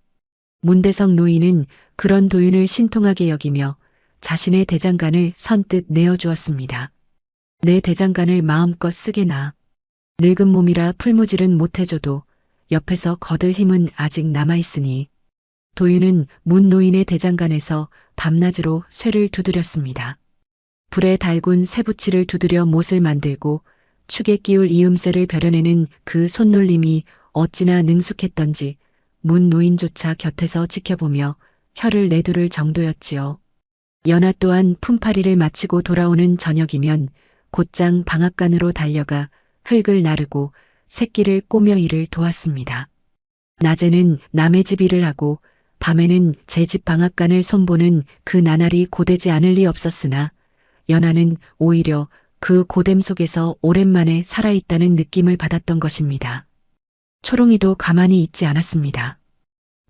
문대성 노인은 그런 도윤을 신통하게 여기며 자신의 대장간을 선뜻 내어주었습니다. 내 대장간을 마음껏 쓰게나. 늙은 몸이라 풀무질은 못해줘도 옆에서 거들 힘은 아직 남아있으니. 도윤은 문 노인의 대장간에서 밤낮으로 쇠를 두드렸습니다. 불에 달군 쇠붙이를 두드려 못을 만들고 축에 끼울 이음새를 벼려내는 그 손놀림이 어찌나 능숙했던지 문 노인조차 곁에서 지켜보며 혀를 내두를 정도였지요. 연하 또한 품팔이를 마치고 돌아오는 저녁이면 곧장 방앗간으로 달려가 흙을 나르고 새끼를 꼬며 일을 도왔습니다. 낮에는 남의 집 일을 하고 밤에는 제 집 방앗간을 손보는 그 나날이 고되지 않을 리 없었으나 연하는 오히려 그 고됨 속에서 오랜만에 살아있다는 느낌을 받았던 것입니다. 초롱이도 가만히 있지 않았습니다.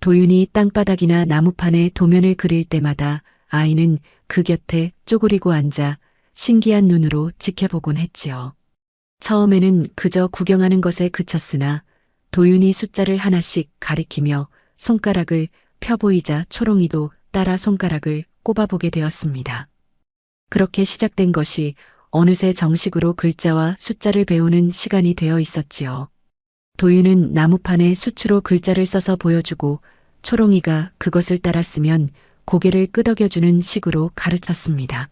도윤이 땅바닥이나 나무판에 도면을 그릴 때마다 아이는 그 곁에 쪼그리고 앉아 신기한 눈으로 지켜보곤 했지요. 처음에는 그저 구경하는 것에 그쳤으나 도윤이 숫자를 하나씩 가리키며 손가락을 펴보이자 초롱이도 따라 손가락을 꼽아보게 되었습니다. 그렇게 시작된 것이 어느새 정식으로 글자와 숫자를 배우는 시간이 되어 있었지요. 도윤은 나무판에 수추로 글자를 써서 보여주고 초롱이가 그것을 따라 쓰면 고개를 끄덕여주는 식으로 가르쳤습니다.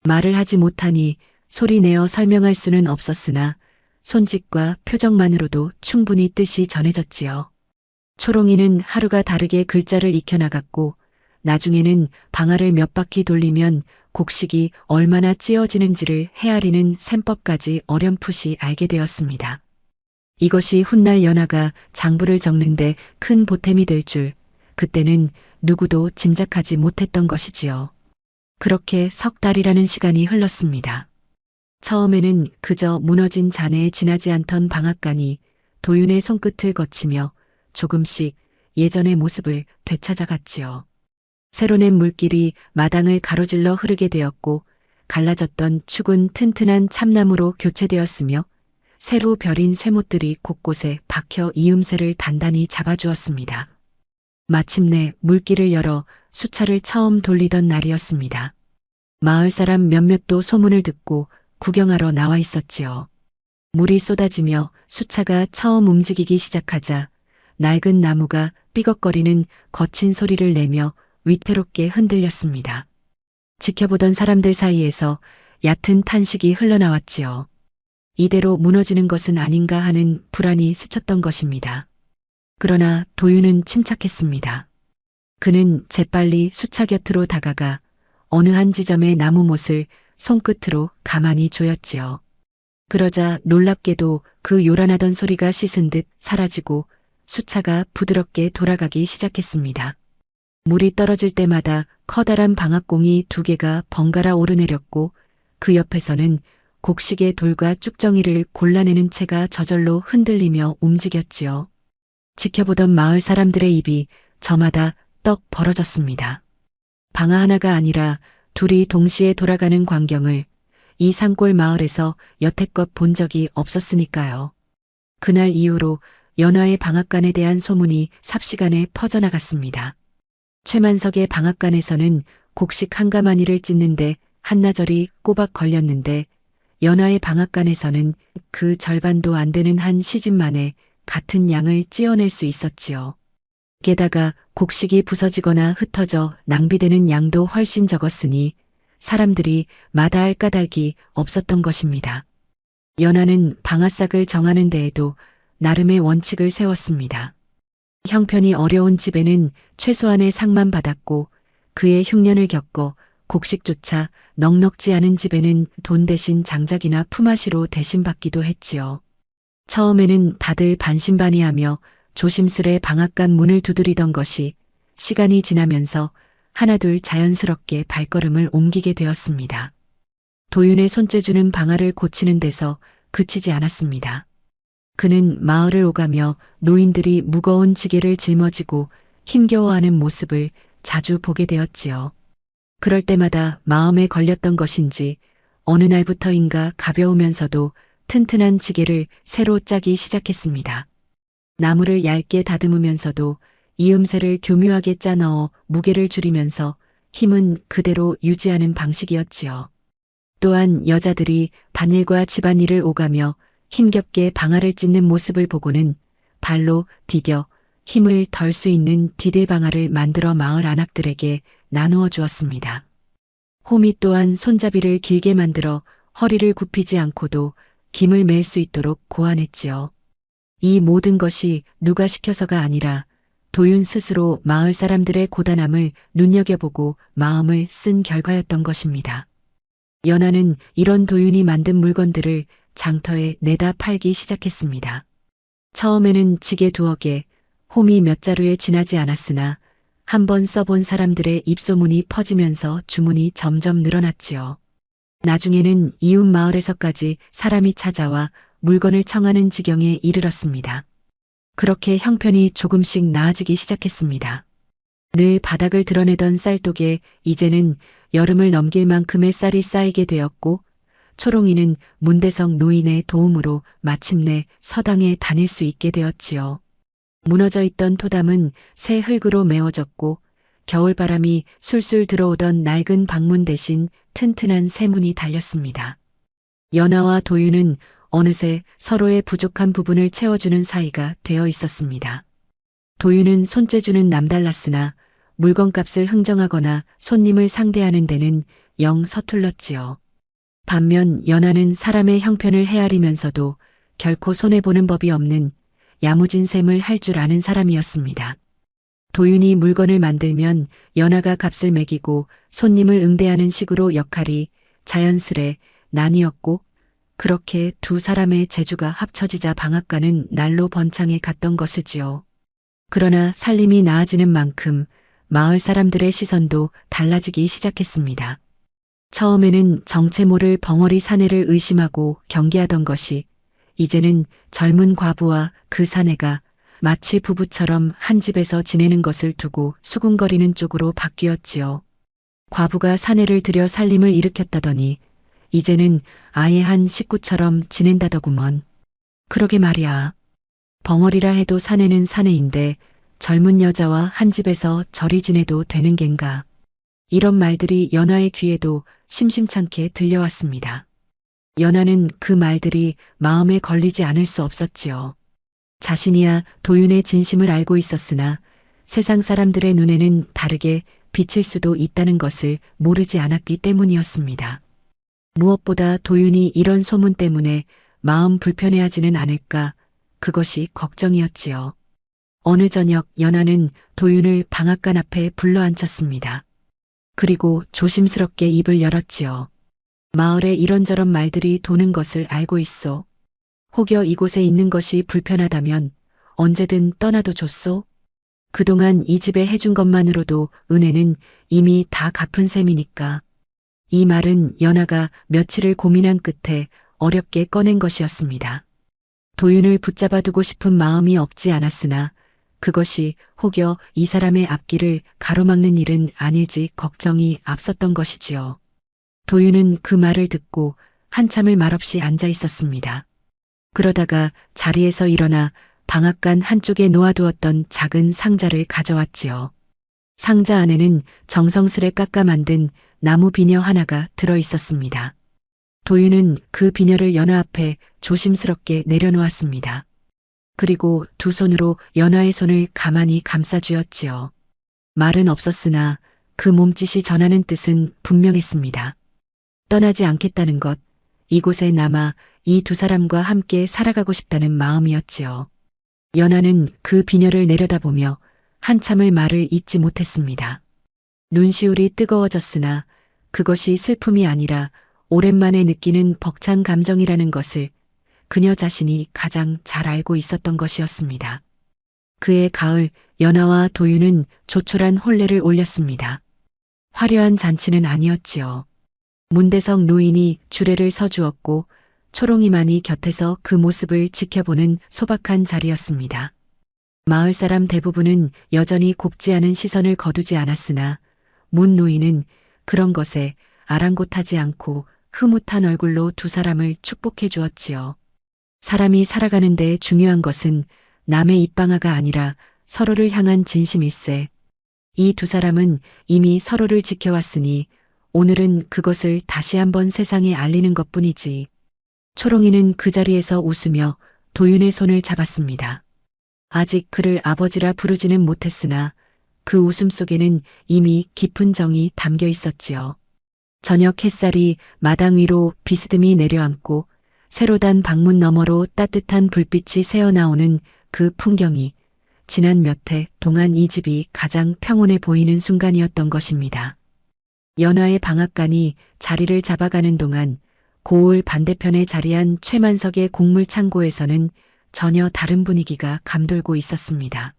말을 하지 못하니 소리 내어 설명할 수는 없었으나 손짓과 표정만으로도 충분히 뜻이 전해졌지요. 초롱이는 하루가 다르게 글자를 익혀나갔고 나중에는 방아를 몇 바퀴 돌리면 곡식이 얼마나 찧어지는지를 헤아리는 셈법까지 어렴풋이 알게 되었습니다. 이것이 훗날 연하가 장부를 적는데 큰 보탬이 될 줄 그때는 누구도 짐작하지 못했던 것이지요. 그렇게 석 달이라는 시간이 흘렀습니다. 처음에는 그저 무너진 잔해에 지나지 않던 방앗간이 도윤의 손끝을 거치며 조금씩 예전의 모습을 되찾아갔지요. 새로 낸 물길이 마당을 가로질러 흐르게 되었고 갈라졌던 축은 튼튼한 참나무로 교체되었으며 새로 벼린 쇠못들이 곳곳에 박혀 이음새를 단단히 잡아주었습니다. 마침내 물길을 열어 수차를 처음 돌리던 날이었습니다. 마을 사람 몇몇도 소문을 듣고 구경하러 나와 있었지요. 물이 쏟아지며 수차가 처음 움직이기 시작하자 낡은 나무가 삐걱거리는 거친 소리를 내며 위태롭게 흔들렸습니다. 지켜보던 사람들 사이에서 얕은 탄식이 흘러나왔지요. 이대로 무너지는 것은 아닌가 하는 불안이 스쳤던 것입니다. 그러나 도윤은 침착했습니다. 그는 재빨리 수차 곁으로 다가가 어느 한 지점의 나무못을 손끝으로 가만히 조였지요. 그러자 놀랍게도 그 요란하던 소리가 씻은 듯 사라지고 수차가 부드럽게 돌아가기 시작했습니다. 물이 떨어질 때마다 커다란 방앗공이 2개가 번갈아 오르내렸고 그 옆에서는 곡식의 돌과 쭉정이를 골라내는 채가 저절로 흔들리며 움직였지요. 지켜보던 마을 사람들의 입이 저마다 떡 벌어졌습니다. 방아 하나가 아니라 둘이 동시에 돌아가는 광경을 이 산골 마을에서 여태껏 본 적이 없었으니까요. 그날 이후로 연화의 방앗간에 대한 소문이 삽시간에 퍼져나갔습니다. 최만석의 방앗간에서는 곡식 한 가마니를 찢는데 한나절이 꼬박 걸렸는데 연화의 방앗간에서는 그 절반도 안 되는 한 시집 만에 같은 양을 찧어낼 수 있었지요. 게다가 곡식이 부서지거나 흩어져 낭비되는 양도 훨씬 적었으니 사람들이 마다할 까닭이 없었던 것입니다. 연화는 방앗삭을 정하는 데에도 나름의 원칙을 세웠습니다. 형편이 어려운 집에는 최소한의 상만 받았고 그의 흉년을 겪어 곡식조차 넉넉지 않은 집에는 돈 대신 장작이나 품앗이로 대신받기도 했지요. 처음에는 다들 반신반의하며 조심스레 방앗간 문을 두드리던 것이 시간이 지나면서 하나둘 자연스럽게 발걸음을 옮기게 되었습니다. 도윤의 손재주는 방아를 고치는 데서 그치지 않았습니다. 그는 마을을 오가며 노인들이 무거운 지게를 짊어지고 힘겨워하는 모습을 자주 보게 되었지요. 그럴 때마다 마음에 걸렸던 것인지 어느 날부터인가 가벼우면서도 튼튼한 지게를 새로 짜기 시작했습니다. 나무를 얇게 다듬으면서도 이음새를 교묘하게 짜 넣어 무게를 줄이면서 힘은 그대로 유지하는 방식이었지요. 또한 여자들이 밭일과 집안일을 오가며 힘겹게 방아를 찢는 모습을 보고는 발로 디뎌 힘을 덜 수 있는 디딜방아를 만들어 마을 안악들에게 나누어 주었습니다. 호미 또한 손잡이를 길게 만들어 허리를 굽히지 않고도 김을 맬 수 있도록 고안했지요. 이 모든 것이 누가 시켜서가 아니라 도윤 스스로 마을 사람들의 고단함을 눈여겨보고 마음을 쓴 결과였던 것입니다. 연하는 이런 도윤이 만든 물건들을 장터에 내다 팔기 시작했습니다. 처음에는 지게 2개, 홈이 몇 자루에 지나지 않았으나 한 번 써본 사람들의 입소문이 퍼지면서 주문이 점점 늘어났지요. 나중에는 이웃 마을에서까지 사람이 찾아와 물건을 청하는 지경에 이르렀습니다. 그렇게 형편이 조금씩 나아지기 시작했습니다. 늘 바닥을 드러내던 쌀독에 이제는 여름을 넘길 만큼의 쌀이 쌓이게 되었고, 초롱이는 문대성 노인의 도움으로 마침내 서당에 다닐 수 있게 되었지요. 무너져 있던 토담은 새 흙으로 메워졌고, 겨울바람이 술술 들어오던 낡은 방문 대신 튼튼한 새 문이 달렸습니다. 연하와 도윤은 어느새 서로의 부족한 부분을 채워주는 사이가 되어 있었습니다. 도윤은 손재주는 남달랐으나 물건값을 흥정하거나 손님을 상대하는 데는 영 서툴렀지요. 반면 연하는 사람의 형편을 헤아리면서도 결코 손해보는 법이 없는 야무진 셈을 할 줄 아는 사람이었습니다. 도윤이 물건을 만들면 연하가 값을 매기고 손님을 응대하는 식으로 역할이 자연스레 나뉘었고, 그렇게 두 사람의 재주가 합쳐지자 방앗간은 날로 번창해 갔던 것이지요. 그러나 살림이 나아지는 만큼 마을 사람들의 시선도 달라지기 시작했습니다. 처음에는 정체 모를 벙어리 사내를 의심하고 경계하던 것이 이제는 젊은 과부와 그 사내가 마치 부부처럼 한 집에서 지내는 것을 두고 수군거리는 쪽으로 바뀌었지요. 과부가 사내를 들여 살림을 일으켰다더니 이제는 아예 한 식구처럼 지낸다더구먼. 그러게 말이야. 벙어리라 해도 사내는 사내인데 젊은 여자와 한 집에서 저리 지내도 되는 겐가. 이런 말들이 연하의 귀에도 심심찮게 들려왔습니다. 연하는 그 말들이 마음에 걸리지 않을 수 없었지요. 자신이야 도윤의 진심을 알고 있었으나 세상 사람들의 눈에는 다르게 비칠 수도 있다는 것을 모르지 않았기 때문이었습니다. 무엇보다 도윤이 이런 소문 때문에 마음 불편해하지는 않을까, 그것이 걱정이었지요. 어느 저녁 연하는 도윤을 방앗간 앞에 불러앉혔습니다. 그리고 조심스럽게 입을 열었지요. 마을에 이런저런 말들이 도는 것을 알고 있소. 혹여 이곳에 있는 것이 불편하다면 언제든 떠나도 좋소. 그동안 이 집에 해준 것만으로도 은혜는 이미 다 갚은 셈이니까. 이 말은 연하가 며칠을 고민한 끝에 어렵게 꺼낸 것이었습니다. 도윤을 붙잡아두고 싶은 마음이 없지 않았으나 그것이 혹여 이 사람의 앞길을 가로막는 일은 아닐지 걱정이 앞섰던 것이지요. 도윤은 그 말을 듣고 한참을 말없이 앉아 있었습니다. 그러다가 자리에서 일어나 방앗간 한쪽에 놓아두었던 작은 상자를 가져왔지요. 상자 안에는 정성스레 깎아 만든 나무 비녀 하나가 들어 있었습니다. 도윤은 그 비녀를 연하 앞에 조심스럽게 내려놓았습니다. 그리고 두 손으로 연하의 손을 가만히 감싸쥐었지요. 말은 없었으나 그 몸짓이 전하는 뜻은 분명했습니다. 떠나지 않겠다는 것, 이곳에 남아 이 두 사람과 함께 살아가고 싶다는 마음이었지요. 연하는 그 비녀를 내려다보며 한참을 말을 잇지 못했습니다. 눈시울이 뜨거워졌으나 그것이 슬픔이 아니라 오랜만에 느끼는 벅찬 감정이라는 것을 그녀 자신이 가장 잘 알고 있었던 것이었습니다. 그해 가을 연하와 도윤은 조촐한 혼례를 올렸습니다. 화려한 잔치는 아니었지요. 문대성 노인이 주례를 서주었고 초롱이만이 곁에서 그 모습을 지켜보는 소박한 자리였습니다. 마을 사람 대부분은 여전히 곱지 않은 시선을 거두지 않았으나 문 노인은 그런 것에 아랑곳하지 않고 흐뭇한 얼굴로 두 사람을 축복해 주었지요. 사람이 살아가는 데 중요한 것은 남의 입방아가 아니라 서로를 향한 진심일세. 이 두 사람은 이미 서로를 지켜왔으니 오늘은 그것을 다시 한번 세상에 알리는 것뿐이지. 초롱이는 그 자리에서 웃으며 도윤의 손을 잡았습니다. 아직 그를 아버지라 부르지는 못했으나 그 웃음 속에는 이미 깊은 정이 담겨 있었지요. 저녁 햇살이 마당 위로 비스듬히 내려앉고 새로 단 방문 너머로 따뜻한 불빛이 새어나오는 그 풍경이 지난 몇 해 동안 이 집이 가장 평온해 보이는 순간이었던 것입니다. 연하의 방앗간이 자리를 잡아가는 동안 고을 반대편에 자리한 최만석의 곡물 창고에서는 전혀 다른 분위기가 감돌고 있었습니다.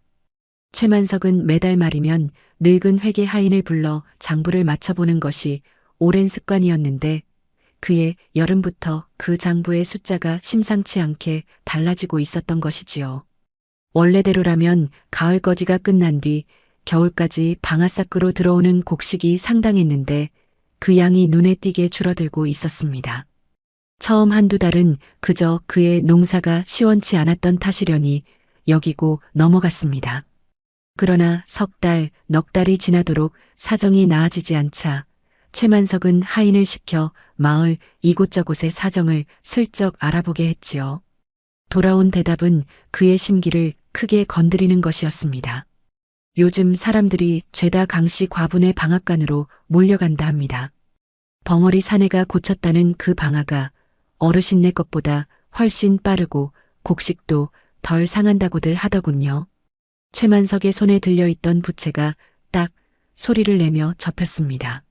최만석은 매달 말이면 늙은 회계 하인을 불러 장부를 맞춰보는 것이 오랜 습관이었는데 그해 여름부터 그 장부의 숫자가 심상치 않게 달라지고 있었던 것이지요. 원래대로라면 가을 거지가 끝난 뒤 겨울까지 방아싹으로 들어오는 곡식이 상당했는데 그 양이 눈에 띄게 줄어들고 있었습니다. 처음 한두 달은 그저 그의 농사가 시원치 않았던 탓이려니 여기고 넘어갔습니다. 그러나 석 달, 넉 달이 지나도록 사정이 나아지지 않자 최만석은 하인을 시켜 마을 이곳저곳의 사정을 슬쩍 알아보게 했지요. 돌아온 대답은 그의 심기를 크게 건드리는 것이었습니다. 요즘 사람들이 죄다 강씨 과분의 방앗간으로 몰려간다 합니다. 벙어리 사내가 고쳤다는 그 방아가 어르신네 것보다 훨씬 빠르고 곡식도 덜 상한다고들 하더군요. 최만석의 손에 들려있던 부채가 딱 소리를 내며 접혔습니다.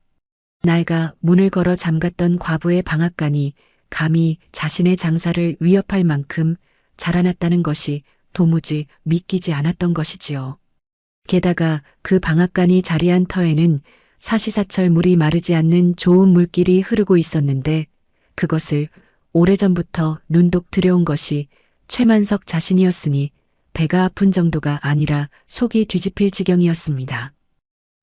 낡아 문을 걸어 잠갔던 과부의 방앗간이 감히 자신의 장사를 위협할 만큼 자라났다는 것이 도무지 믿기지 않았던 것이지요. 게다가 그 방앗간이 자리한 터에는 사시사철 물이 마르지 않는 좋은 물길이 흐르고 있었는데 그것을 오래전부터 눈독 들여온 것이 최만석 자신이었으니 배가 아픈 정도가 아니라 속이 뒤집힐 지경이었습니다.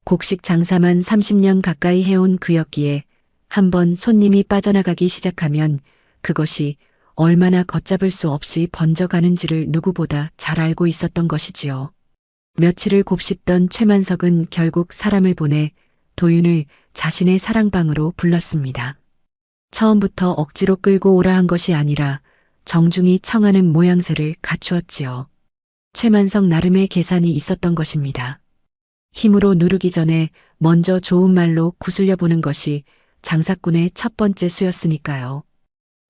곡식 장사만 30년 가까이 해온 그였기에 한번 손님이 빠져나가기 시작하면 그것이 얼마나 걷잡을 수 없이 번져가는지를 누구보다 잘 알고 있었던 것이지요. 며칠을 곱씹던 최만석은 결국 사람을 보내 도윤을 자신의 사랑방으로 불렀습니다. 처음부터 억지로 끌고 오라 한 것이 아니라 정중히 청하는 모양새를 갖추었지요. 최만석 나름의 계산이 있었던 것입니다. 힘으로 누르기 전에 먼저 좋은 말로 구슬려 보는 것이 장사꾼의 첫 번째 수였으니까요.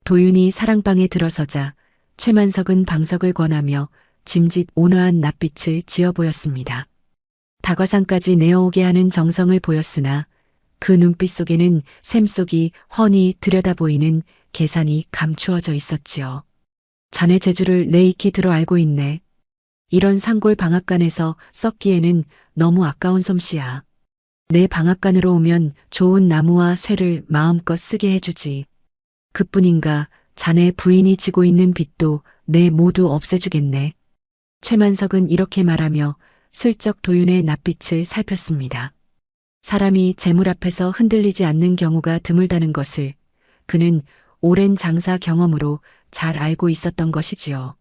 도윤이 사랑방에 들어서자 최만석은 방석을 권하며 짐짓 온화한 낯빛을 지어 보였습니다. 다과상까지 내어오게 하는 정성을 보였으나 그 눈빛 속에는 샘속이 훤히 들여다 보이는 계산이 감추어져 있었지요. 자네 재주를 내 익히 들어 알고 있네. 이런 산골 방앗간에서 썩기에는 너무 아까운 솜씨야. 내 방앗간으로 오면 좋은 나무와 쇠를 마음껏 쓰게 해주지. 그뿐인가 자네 부인이 지고 있는 빚도 내 모두 없애주겠네. 최만석은 이렇게 말하며 슬쩍 도윤의 낯빛을 살폈습니다. 사람이 재물 앞에서 흔들리지 않는 경우가 드물다는 것을 그는 오랜 장사 경험으로 잘 알고 있었던 것이지요.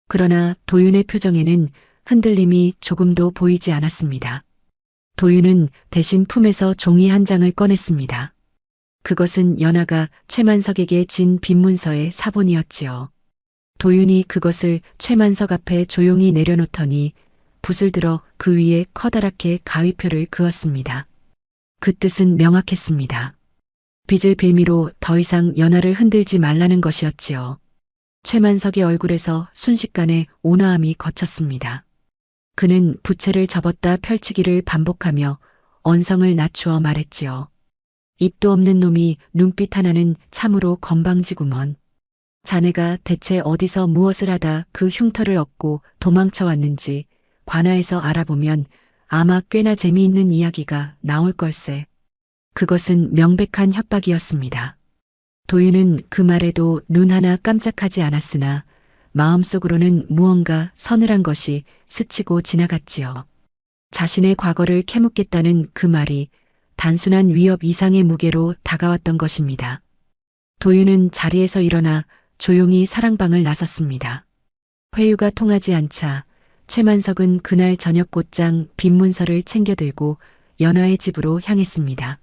그러나 도윤의 표정에는 흔들림이 조금도 보이지 않았습니다. 도윤은 대신 품에서 종이 한 장을 꺼냈습니다. 그것은 연하가 최만석에게 진 빈문서의 사본이었지요. 도윤이 그것을 최만석 앞에 조용히 내려놓더니 붓을 들어 그 위에 커다랗게 가위표를 그었습니다. 그 뜻은 명확했습니다. 빚을 빌미로 더 이상 연하를 흔들지 말라는 것이었지요. 최만석의 얼굴에서 순식간에 온화함이 걷혔습니다. 그는 부채를 접었다 펼치기를 반복하며 언성을 낮추어 말했지요. 입도 없는 놈이 눈빛 하나는 참으로 건방지구먼. 자네가 대체 어디서 무엇을 하다 그 흉터를 얻고 도망쳐 왔는지 관아에서 알아보면 아마 꽤나 재미있는 이야기가 나올 걸세. 그것은 명백한 협박이었습니다. 도윤은 그 말에도 눈 하나 깜짝하지 않았으나 마음속으로는 무언가 서늘한 것이 스치고 지나갔지요. 자신의 과거를 캐묻겠다는 그 말이 단순한 위협 이상의 무게로 다가왔던 것입니다. 도윤은 자리에서 일어나 조용히 사랑방을 나섰습니다. 회유가 통하지 않자 최만석은 그날 저녁 곧장 빈문서를 챙겨들고 연화의 집으로 향했습니다.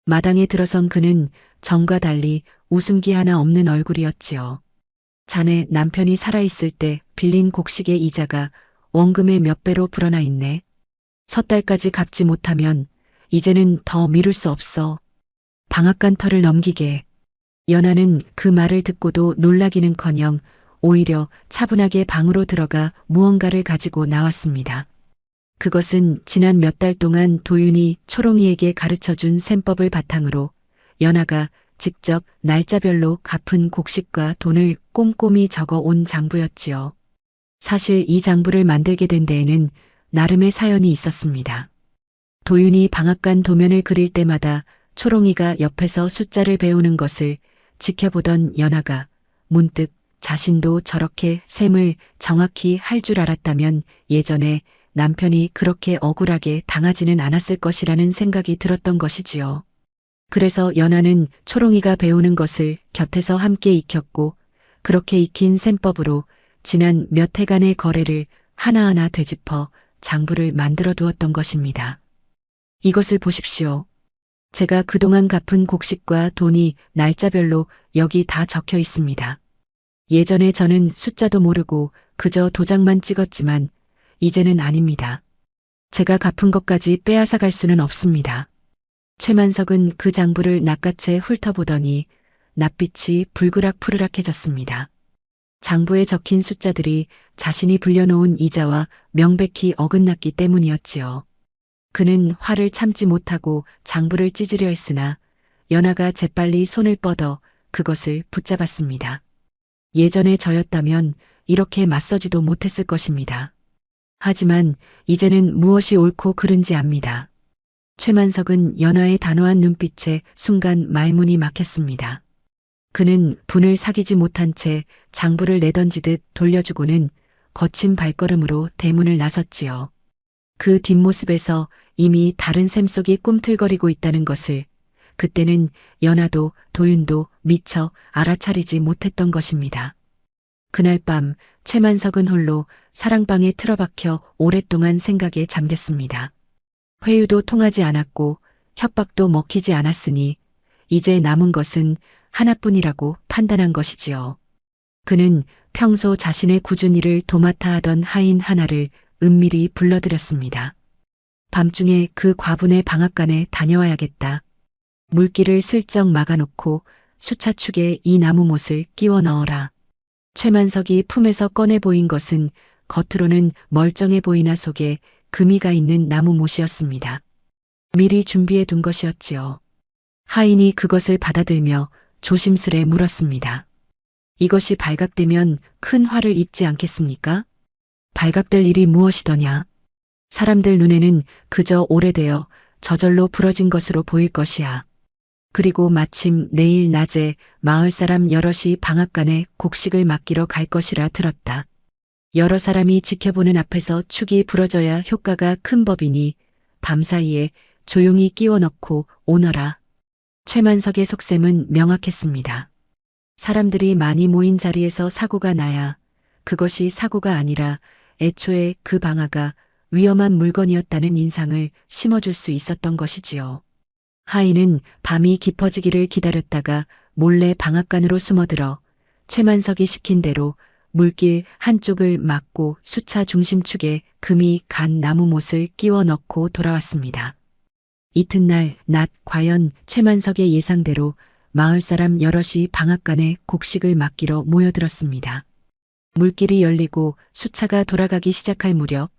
마당에 들어선 그는 전과 달리 웃음기 하나 없는 얼굴이었지요. 자네 남편이 살아있을 때 빌린 곡식의 이자가 원금의 몇 배로 불어나 있네. 섣달까지 갚지 못하면 이제는 더 미룰 수 없어. 방앗간 터를 넘기게. 연하는 그 말을 듣고도 놀라기는커녕 오히려 차분하게 방으로 들어가 무언가를 가지고 나왔습니다. 그것은 지난 몇 달 동안 도윤이 초롱이에게 가르쳐준 셈법을 바탕으로 연하가 직접 날짜별로 갚은 곡식과 돈을 꼼꼼히 적어 온 장부였지요. 사실 이 장부를 만들게 된 데에는 나름의 사연이 있었습니다. 도윤이 방앗간 도면을 그릴 때마다 초롱이가 옆에서 숫자를 배우는 것을 지켜보던 연아가 문득 자신도 저렇게 셈을 정확히 할 줄 알았다면 예전에 남편이 그렇게 억울하게 당하지는 않았을 것이라는 생각이 들었던 것이지요. 그래서 연아는 초롱이가 배우는 것을 곁에서 함께 익혔고 그렇게 익힌 셈법으로 지난 몇 해간의 거래를 하나하나 되짚어 장부를 만들어 두었던 것입니다. 이것을 보십시오. 제가 그동안 갚은 곡식과 돈이 날짜별로 여기 다 적혀 있습니다. 예전에 저는 숫자도 모르고 그저 도장만 찍었지만 이제는 아닙니다. 제가 갚은 것까지 빼앗아 갈 수는 없습니다. 최만석은 그 장부를 낱갓에 훑어보더니 낯빛이 불그락푸르락해졌습니다. 장부에 적힌 숫자들이 자신이 불려놓은 이자와 명백히 어긋났기 때문이었지요. 그는 화를 참지 못하고 장부를 찢으려 했으나 연아가 재빨리 손을 뻗어 그것을 붙잡았습니다. 예전에 저였다면 이렇게 맞서지도 못했을 것입니다. 하지만 이제는 무엇이 옳고 그른지 압니다. 최만석은 연아의 단호한 눈빛에 순간 말문이 막혔습니다. 그는 분을 사귀지 못한 채 장부를 내던지듯 돌려주고는 거친 발걸음으로 대문을 나섰지요. 그 뒷모습에서 이미 다른 셈속이 꿈틀거리고 있다는 것을 그때는 연아도 도윤도 미처 알아차리지 못했던 것입니다. 그날 밤 최만석은 홀로 사랑방에 틀어박혀 오랫동안 생각에 잠겼습니다. 회유도 통하지 않았고 협박도 먹히지 않았으니 이제 남은 것은 하나뿐이라고 판단한 것이지요. 그는 평소 자신의 꾸준히를 도맡아 하던 하인 하나를 은밀히 불러들였습니다. 밤중에 그 과분의 방앗간에 다녀와야겠다. 물길을 슬쩍 막아놓고 수차축에 이 나무못을 끼워 넣어라. 최만석이 품에서 꺼내 보인 것은 겉으로는 멀쩡해 보이나 속에 금이가 있는 나무못이었습니다. 미리 준비해 둔 것이었지요. 하인이 그것을 받아들며 조심스레 물었습니다. 이것이 발각되면 큰 화를 입지 않겠습니까? 발각될 일이 무엇이더냐? 사람들 눈에는 그저 오래되어 저절로 부러진 것으로 보일 것이야. 그리고 마침 내일 낮에 마을 사람 여럿이 방앗간에 곡식을 맡기러 갈 것이라 들었다. 여러 사람이 지켜보는 앞에서 축이 부러져야 효과가 큰 법이니 밤사이에 조용히 끼워 넣고 오너라. 최만석의 속셈은 명확했습니다. 사람들이 많이 모인 자리에서 사고가 나야 그것이 사고가 아니라 애초에 그 방아가 위험한 물건이었다는 인상을 심어줄 수 있었던 것이지요. 하인은 밤이 깊어지기를 기다렸다가 몰래 방앗간으로 숨어들어 최만석이 시킨 대로 물길 한쪽을 막고 수차 중심축에 금이 간 나무못을 끼워 넣고 돌아왔습니다. 이튿날 낮 과연 최만석의 예상대로 마을 사람 여럿이 방앗간에 곡식을 맡기러 모여들었습니다. 물길이 열리고 수차가 돌아가기 시작할 무렵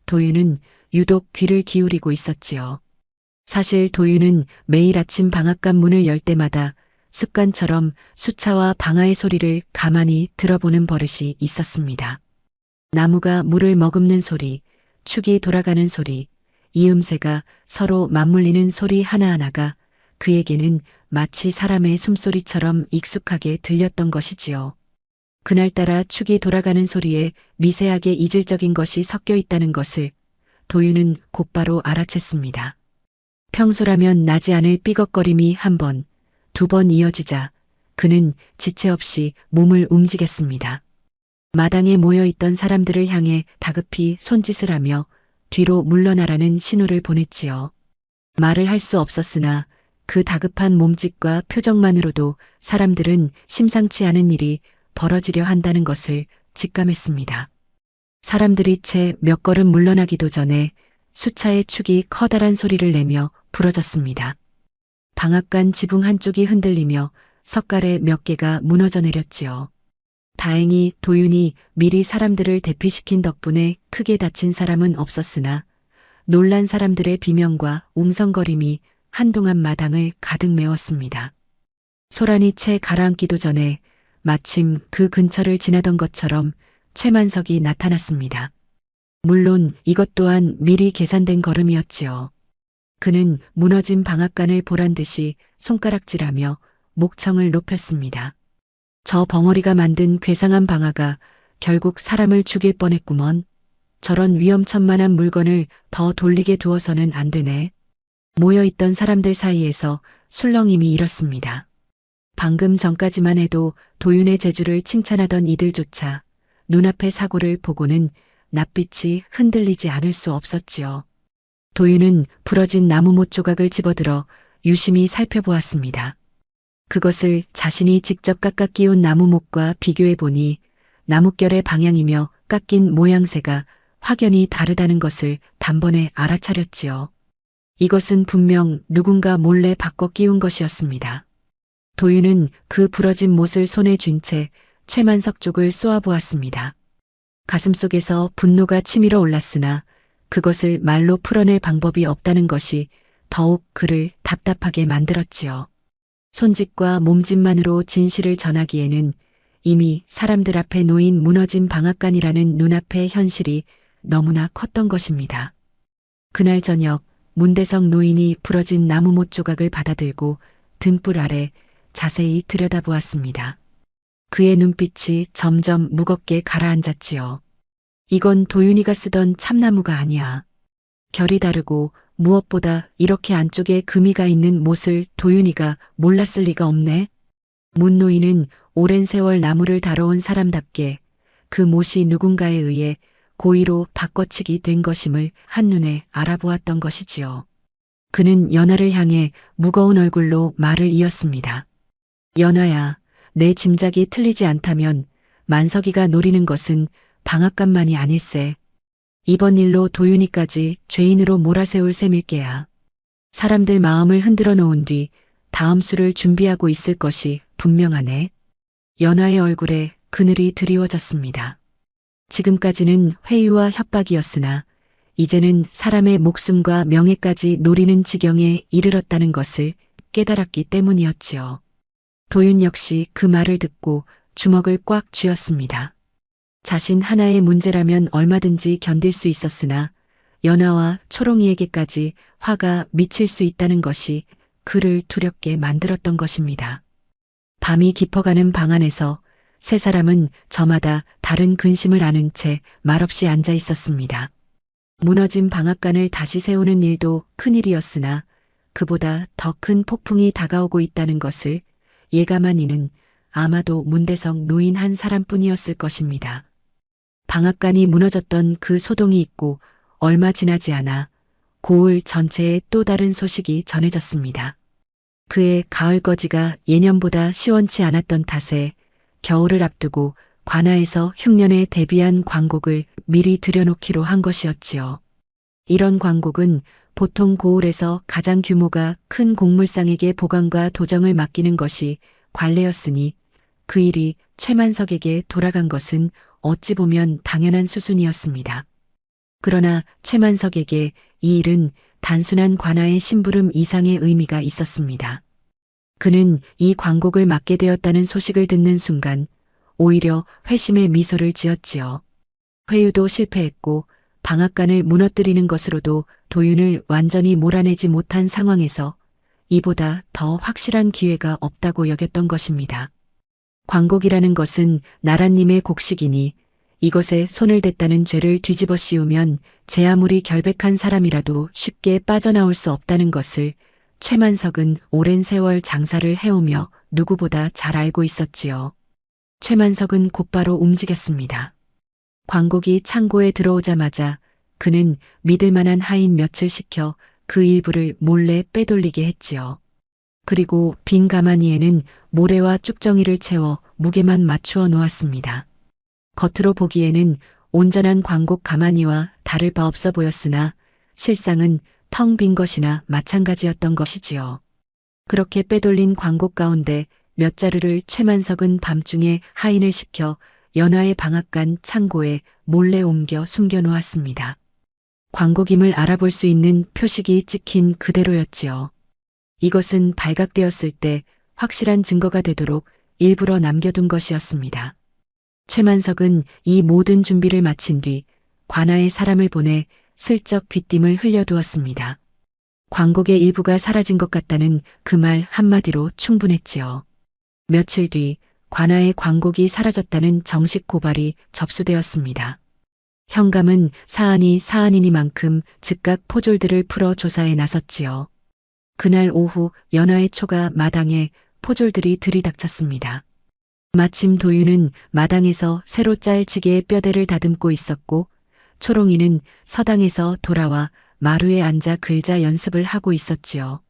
도윤은 유독 귀를 기울이고 있었지요. 사실 도윤은 매일 아침 방앗간 문을 열 때마다 습관처럼 수차와 방아의 소리를 가만히 들어보는 버릇이 있었습니다. 나무가 물을 머금는 소리, 축이 돌아가는 소리, 이음새가 서로 맞물리는 소리 하나하나가 그에게는 마치 사람의 숨소리처럼 익숙하게 들렸던 것이지요. 그날따라 축이 돌아가는 소리에 미세하게 이질적인 것이 섞여 있다는 것을 도윤은 곧바로 알아챘습니다. 평소라면 나지 않을 삐걱거림이 한 번, 두 번 이어지자 그는 지체 없이 몸을 움직였습니다. 마당에 모여있던 사람들을 향해 다급히 손짓을 하며 뒤로 물러나라는 신호를 보냈지요. 말을 할 수 없었으나 그 다급한 몸짓과 표정만으로도 사람들은 심상치 않은 일이 벌어지려 한다는 것을 직감했습니다. 사람들이 채 몇 걸음 물러나기도 전에 수차의 축이 커다란 소리를 내며 부러졌습니다. 방앗간 지붕 한쪽이 흔들리며 석가래 몇 개가 무너져 내렸지요. 다행히 도윤이 미리 사람들을 대피시킨 덕분에 크게 다친 사람은 없었으나 놀란 사람들의 비명과 웅성거림이 한동안 마당을 가득 메웠습니다. 소란이 채 가라앉기도 전에 마침 그 근처를 지나던 것처럼 최만석이 나타났습니다. 물론 이것 또한 미리 계산된 걸음이었지요. 그는 무너진 방앗간을 보란 듯이 손가락질하며 목청을 높였습니다. 저 벙어리가 만든 괴상한 방아가 결국 사람을 죽일 뻔했구먼. 저런 위험천만한 물건을 더 돌리게 두어서는 안 되네. 모여있던 사람들 사이에서 술렁임이 일었습니다. 방금 전까지만 해도 도윤의 재주를 칭찬하던 이들조차 눈앞의 사고를 보고는 낯빛이 흔들리지 않을 수 없었지요. 도윤은 부러진 나무못 조각을 집어들어 유심히 살펴보았습니다. 그것을 자신이 직접 깎아 끼운 나무못과 비교해 보니 나뭇결의 방향이며 깎인 모양새가 확연히 다르다는 것을 단번에 알아차렸지요. 이것은 분명 누군가 몰래 바꿔 끼운 것이었습니다. 도윤은 그 부러진 못을 손에 쥔 채 최만석 쪽을 쏘아보았습니다. 가슴속에서 분노가 치밀어 올랐으나 그것을 말로 풀어낼 방법이 없다는 것이 더욱 그를 답답하게 만들었지요. 손짓과 몸짓만으로 진실을 전하기에는 이미 사람들 앞에 놓인 무너진 방앗간이라는 눈앞의 현실이 너무나 컸던 것입니다. 그날 저녁 문대성 노인이 부러진 나무못 조각을 받아들고 등불 아래 자세히 들여다보았습니다. 그의 눈빛이 점점 무겁게 가라앉았지요. 이건 도윤이가 쓰던 참나무가 아니야. 결이 다르고 무엇보다 이렇게 안쪽에 금이가 있는 못을 도윤이가 몰랐을 리가 없네. 문 노인은 오랜 세월 나무를 다뤄온 사람답게 그 못이 누군가에 의해 고의로 바꿔치기 된 것임을 한눈에 알아보았던 것이지요. 그는 연하를 향해 무거운 얼굴로 말을 이었습니다. 연하야, 내 짐작이 틀리지 않다면 만석이가 노리는 것은 방앗간만이 아닐세. 이번 일로 도윤이까지 죄인으로 몰아세울 셈일게야. 사람들 마음을 흔들어 놓은 뒤 다음 수를 준비하고 있을 것이 분명하네. 연하의 얼굴에 그늘이 드리워졌습니다. 지금까지는 회유와 협박이었으나 이제는 사람의 목숨과 명예까지 노리는 지경에 이르렀다는 것을 깨달았기 때문이었지요. 도윤 역시 그 말을 듣고 주먹을 꽉 쥐었습니다. 자신 하나의 문제라면 얼마든지 견딜 수 있었으나 연하와 초롱이에게까지 화가 미칠 수 있다는 것이 그를 두렵게 만들었던 것입니다. 밤이 깊어가는 방 안에서 세 사람은 저마다 다른 근심을 아는 채 말없이 앉아 있었습니다. 무너진 방앗간을 다시 세우는 일도 큰일이었으나 그보다 더 큰 폭풍이 다가오고 있다는 것을 예감한 이는 아마도 문대성 노인 한 사람뿐이었을 것입니다. 방앗간이 무너졌던 그 소동이 있고 얼마 지나지 않아 고을 전체에 또 다른 소식이 전해졌습니다. 그의 가을거지가 예년보다 시원치 않았던 탓에 겨울을 앞두고 관아에서 흉년에 대비한 광곡을 미리 들여놓기로 한 것이었지요. 이런 광곡은 보통 고을에서 가장 규모가 큰 곡물상에게 보관과 도정을 맡기는 것이 관례였으니 그 일이 최만석에게 돌아간 것은 어찌 보면 당연한 수순이었습니다. 그러나 최만석에게 이 일은 단순한 관아의 심부름 이상의 의미가 있었습니다. 그는 이 광곡을 맡게 되었다는 소식을 듣는 순간 오히려 회심의 미소를 지었지요. 회유도 실패했고 방앗간을 무너뜨리는 것으로도 도윤을 완전히 몰아내지 못한 상황에서 이보다 더 확실한 기회가 없다고 여겼던 것입니다. 광곡이라는 것은 나라님의 곡식이니 이것에 손을 댔다는 죄를 뒤집어 씌우면 제 아무리 결백한 사람이라도 쉽게 빠져나올 수 없다는 것을 최만석은 오랜 세월 장사를 해오며 누구보다 잘 알고 있었지요. 최만석은 곧바로 움직였습니다. 광곡이 창고에 들어오자마자 그는 믿을 만한 하인 몇을 시켜 그 일부를 몰래 빼돌리게 했지요. 그리고 빈 가마니에는 모래와 쭉정이를 채워 무게만 맞추어 놓았습니다. 겉으로 보기에는 온전한 광곡 가마니와 다를 바 없어 보였으나 실상은 텅 빈 것이나 마찬가지였던 것이지요. 그렇게 빼돌린 광곡 가운데 몇 자루를 최만석은 밤중에 하인을 시켜 연화의 방앗간 창고에 몰래 옮겨 숨겨 놓았습니다. 광곡임을 알아볼 수 있는 표식이 찍힌 그대로였지요. 이것은 발각되었을 때 확실한 증거가 되도록 일부러 남겨둔 것이었습니다. 최만석은 이 모든 준비를 마친 뒤 관아에 사람을 보내 슬쩍 귀띔을 흘려두었습니다. 광곡의 일부가 사라진 것 같다는 그 말 한마디로 충분했지요. 며칠 뒤 관아의 광곡이 사라졌다는 정식 고발이 접수되었습니다. 현감은 사안이니만큼 즉각 포졸들을 풀어 조사에 나섰지요. 그날 오후 연화의 초가 마당에 포졸들이 들이닥쳤습니다. 마침 도윤은 마당에서 새로 짤 지게의 뼈대를 다듬고 있었고 초롱이는 서당에서 돌아와 마루에 앉아 글자 연습을 하고 있었지요.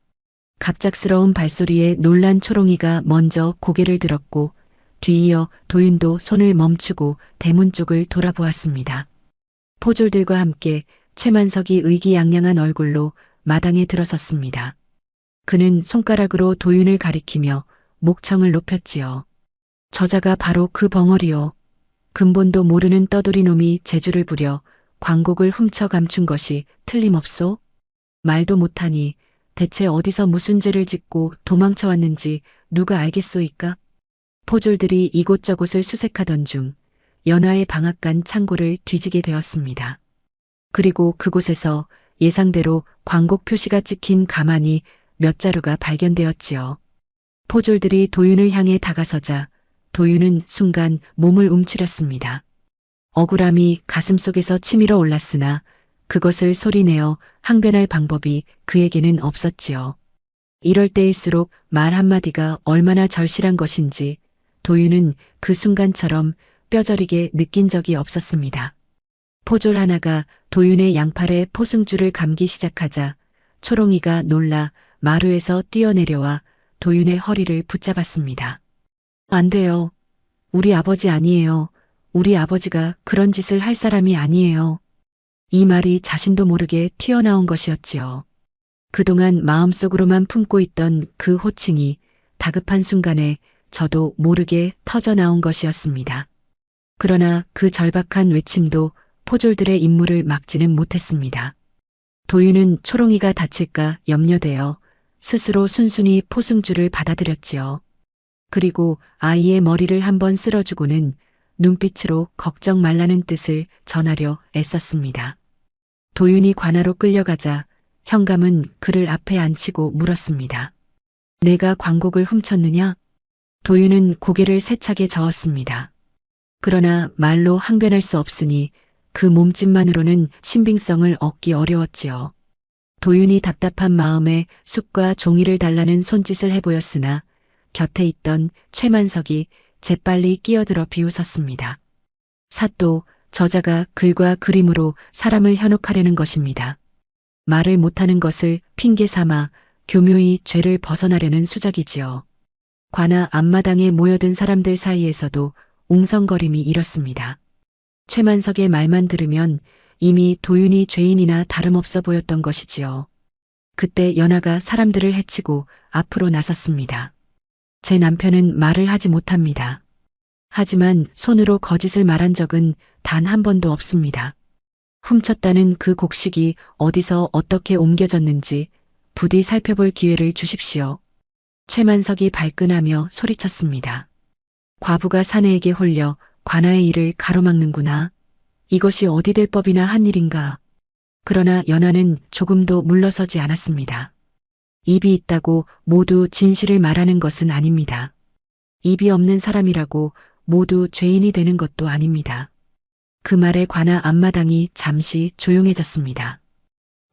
갑작스러운 발소리에 놀란 초롱이가 먼저 고개를 들었고 뒤이어 도윤도 손을 멈추고 대문 쪽을 돌아보았습니다. 포졸들과 함께 최만석이 의기양양한 얼굴로 마당에 들어섰습니다. 그는 손가락으로 도윤을 가리키며 목청을 높였지요. 저자가 바로 그 벙어리요. 근본도 모르는 떠돌이 놈이 재주를 부려 광곡을 훔쳐 감춘 것이 틀림없소? 말도 못하니 대체 어디서 무슨 죄를 짓고 도망쳐 왔는지 누가 알겠소이까? 포졸들이 이곳저곳을 수색하던 중 연화의 방앗간 창고를 뒤지게 되었습니다. 그리고 그곳에서 예상대로 광곡 표시가 찍힌 가만히 몇 자루가 발견되었지요. 포졸들이 도윤을 향해 다가서자 도윤은 순간 몸을 움츠렸습니다. 억울함이 가슴속에서 치밀어 올랐으나 그것을 소리내어 항변할 방법이 그에게는 없었지요. 이럴 때일수록 말 한마디가 얼마나 절실한 것인지 도윤은 그 순간처럼 뼈저리게 느낀 적이 없었습니다. 포졸 하나가 도윤의 양팔에 포승줄을 감기 시작하자 초롱이가 놀라 마루에서 뛰어내려와 도윤의 허리를 붙잡았습니다. 안 돼요. 우리 아버지 아니에요. 우리 아버지가 그런 짓을 할 사람이 아니에요. 이 말이 자신도 모르게 튀어나온 것이었지요. 그동안 마음속으로만 품고 있던 그 호칭이 다급한 순간에 저도 모르게 터져나온 것이었습니다. 그러나 그 절박한 외침도 포졸들의 임무를 막지는 못했습니다. 도윤은 초롱이가 다칠까 염려되어 스스로 순순히 포승줄을 받아들였지요. 그리고 아이의 머리를 한번 쓸어주고는 눈빛으로 걱정 말라는 뜻을 전하려 애썼습니다. 도윤이 관아로 끌려가자 현감은 그를 앞에 앉히고 물었습니다. 내가 광곡을 훔쳤느냐? 도윤은 고개를 세차게 저었습니다. 그러나 말로 항변할 수 없으니 그 몸짓만으로는 신빙성을 얻기 어려웠지요. 도윤이 답답한 마음에 숯과 종이를 달라는 손짓을 해보였으나 곁에 있던 최만석이 재빨리 끼어들어 비웃었습니다. 사또, 저자가 글과 그림으로 사람을 현혹하려는 것입니다. 말을 못하는 것을 핑계 삼아 교묘히 죄를 벗어나려는 수작이지요. 관아 앞마당에 모여든 사람들 사이에서도 웅성거림이 일었습니다. 최만석의 말만 들으면 이미 도윤이 죄인이나 다름없어 보였던 것이지요. 그때 연하가 사람들을 해치고 앞으로 나섰습니다. 제 남편은 말을 하지 못합니다. 하지만 손으로 거짓을 말한 적은 단 한 번도 없습니다. 훔쳤다는 그 곡식이 어디서 어떻게 옮겨졌는지 부디 살펴볼 기회를 주십시오. 최만석이 발끈하며 소리쳤습니다. 과부가 사내에게 홀려 관아의 일을 가로막는구나. 이것이 어디 될 법이나 한 일인가. 그러나 연하는 조금도 물러서지 않았습니다. 입이 있다고 모두 진실을 말하는 것은 아닙니다. 입이 없는 사람이라고 모두 죄인이 되는 것도 아닙니다. 그 말에 관아 앞마당이 잠시 조용해졌습니다.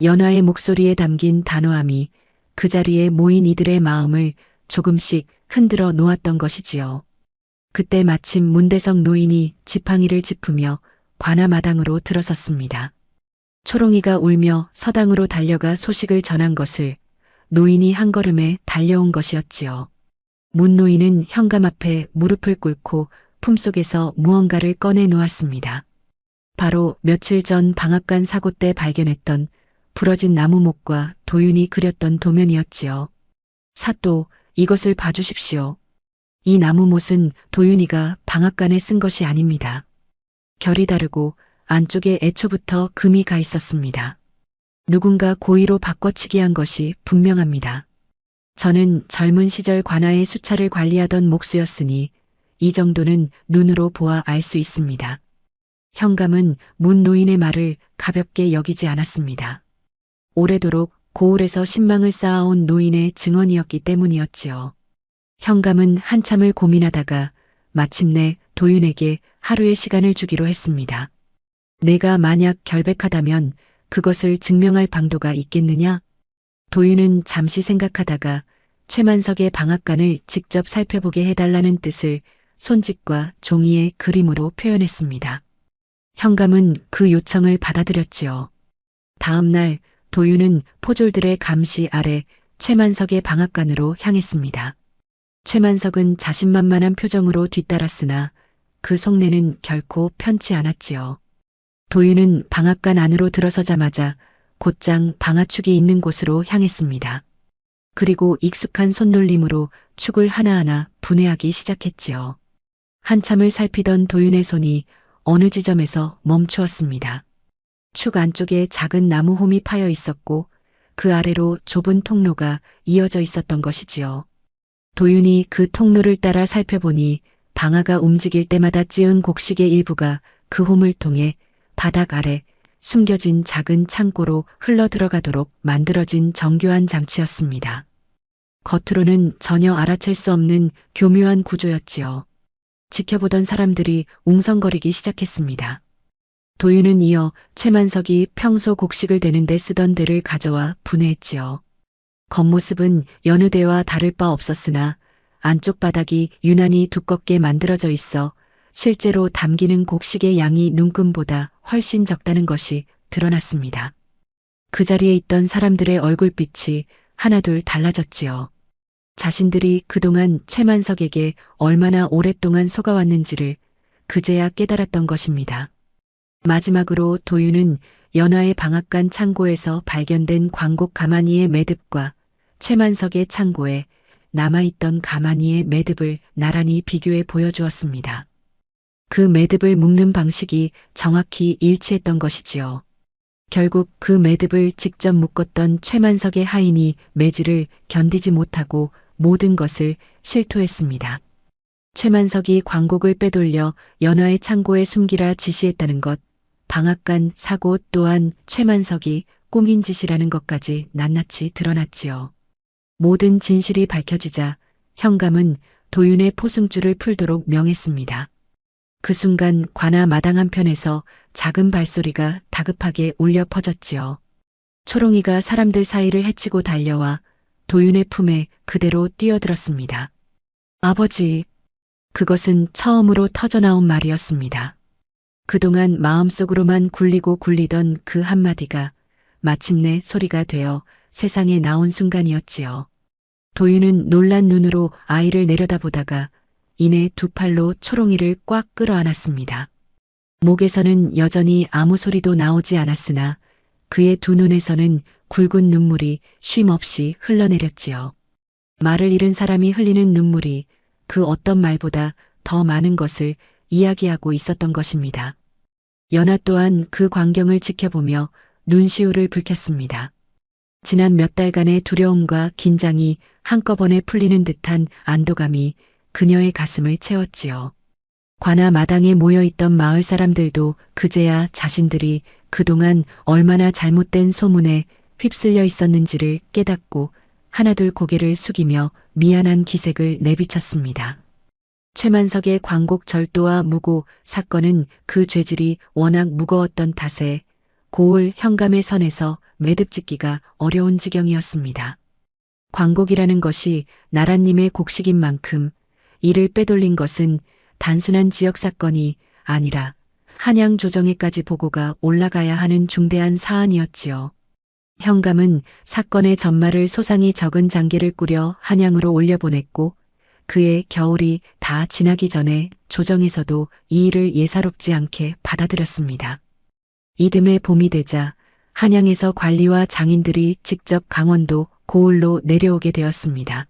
연하의 목소리에 담긴 단호함이 그 자리에 모인 이들의 마음을 조금씩 흔들어 놓았던 것이지요. 그때 마침 문대성 노인이 지팡이를 짚으며 관아 마당으로 들어섰습니다. 초롱이가 울며 서당으로 달려가 소식을 전한 것을 노인이 한 걸음에 달려온 것이었지요. 문노인은 현감 앞에 무릎을 꿇고 품속에서 무언가를 꺼내 놓았습니다. 바로 며칠 전 방앗간 사고 때 발견했던 부러진 나무목과 도윤이 그렸던 도면이었지요. 사또, 이것을 봐주십시오. 이 나무못은 도윤이가 방앗간에 쓴 것이 아닙니다. 결이 다르고 안쪽에 애초부터 금이 가 있었습니다. 누군가 고의로 바꿔치기 한 것이 분명합니다. 저는 젊은 시절 관아의 수차를 관리하던 목수였으니 이 정도는 눈으로 보아 알 수 있습니다. 현감은 문 노인의 말을 가볍게 여기지 않았습니다. 오래도록 고을에서 신망을 쌓아온 노인의 증언이었기 때문이었지요. 현감은 한참을 고민하다가 마침내 도윤에게 하루의 시간을 주기로 했습니다. 내가 만약 결백하다면 그것을 증명할 방도가 있겠느냐? 도윤은 잠시 생각하다가 최만석의 방앗간을 직접 살펴보게 해달라는 뜻을 손짓과 종이의 그림으로 표현했습니다. 현감은 그 요청을 받아들였지요. 다음 날 도윤은 포졸들의 감시 아래 최만석의 방앗간으로 향했습니다. 최만석은 자신만만한 표정으로 뒤따랐으나 그 속내는 결코 편치 않았지요. 도윤은 방앗간 안으로 들어서자마자 곧장 방아축이 있는 곳으로 향했습니다. 그리고 익숙한 손놀림으로 축을 하나하나 분해하기 시작했지요. 한참을 살피던 도윤의 손이 어느 지점에서 멈추었습니다. 축 안쪽에 작은 나무 홈이 파여 있었고 그 아래로 좁은 통로가 이어져 있었던 것이지요. 도윤이 그 통로를 따라 살펴보니 방아가 움직일 때마다 찌은 곡식의 일부가 그 홈을 통해 바닥 아래 숨겨진 작은 창고로 흘러 들어가도록 만들어진 정교한 장치였습니다. 겉으로는 전혀 알아챌 수 없는 교묘한 구조였지요. 지켜보던 사람들이 웅성거리기 시작했습니다. 도윤은 이어 최만석이 평소 곡식을 대는데 쓰던 대를 가져와 분해했지요. 겉모습은 여느 대와 다를 바 없었으나 안쪽 바닥이 유난히 두껍게 만들어져 있어 실제로 담기는 곡식의 양이 눈금보다 훨씬 적다는 것이 드러났습니다. 그 자리에 있던 사람들의 얼굴빛이 하나둘 달라졌지요. 자신들이 그동안 최만석에게 얼마나 오랫동안 속아왔는지를 그제야 깨달았던 것입니다. 마지막으로 도윤은 연화의 방앗간 창고에서 발견된 광곡 가마니의 매듭과 최만석의 창고에 남아있던 가마니의 매듭을 나란히 비교해 보여주었습니다. 그 매듭을 묶는 방식이 정확히 일치했던 것이지요. 결국 그 매듭을 직접 묶었던 최만석의 하인이 매질을 견디지 못하고 모든 것을 실토했습니다. 최만석이 광곡을 빼돌려 연화의 창고에 숨기라 지시했다는 것, 방앗간 사고 또한 최만석이 꾸민 짓이라는 것까지 낱낱이 드러났지요. 모든 진실이 밝혀지자 현감은 도윤의 포승줄을 풀도록 명했습니다. 그 순간 관아 마당 한편에서 작은 발소리가 다급하게 울려 퍼졌지요. 초롱이가 사람들 사이를 헤치고 달려와 도윤의 품에 그대로 뛰어들었습니다. 아버지, 그것은 처음으로 터져나온 말이었습니다. 그동안 마음속으로만 굴리고 굴리던 그 한마디가 마침내 소리가 되어 세상에 나온 순간이었지요. 도윤은 놀란 눈으로 아이를 내려다보다가 이내 두 팔로 초롱이를 꽉 끌어안았습니다. 목에서는 여전히 아무 소리도 나오지 않았으나 그의 두 눈에서는 굵은 눈물이 쉼없이 흘러내렸지요. 말을 잃은 사람이 흘리는 눈물이 그 어떤 말보다 더 많은 것을 이야기하고 있었던 것입니다. 연화 또한 그 광경을 지켜보며 눈시울을 붉혔습니다. 지난 몇 달간의 두려움과 긴장이 한꺼번에 풀리는 듯한 안도감이 그녀의 가슴을 채웠지요. 관아 마당에 모여있던 마을 사람들도 그제야 자신들이 그동안 얼마나 잘못된 소문에 휩쓸려 있었는지를 깨닫고 하나둘 고개를 숙이며 미안한 기색을 내비쳤습니다. 최만석의 광곡 절도와 무고 사건은 그 죄질이 워낙 무거웠던 탓에 고을 현감의 선에서 매듭짓기가 어려운 지경이었습니다. 광곡이라는 것이 나라님의 곡식인 만큼 이를 빼돌린 것은 단순한 지역 사건이 아니라 한양 조정에까지 보고가 올라가야 하는 중대한 사안이었지요. 현감은 사건의 전말을 소상히 적은 장계를 꾸려 한양으로 올려보냈고 그의 겨울이 다 지나기 전에 조정에서도 이 일을 예사롭지 않게 받아들였습니다. 이듬해 봄이 되자 한양에서 관리와 장인들이 직접 강원도 고을로 내려오게 되었습니다.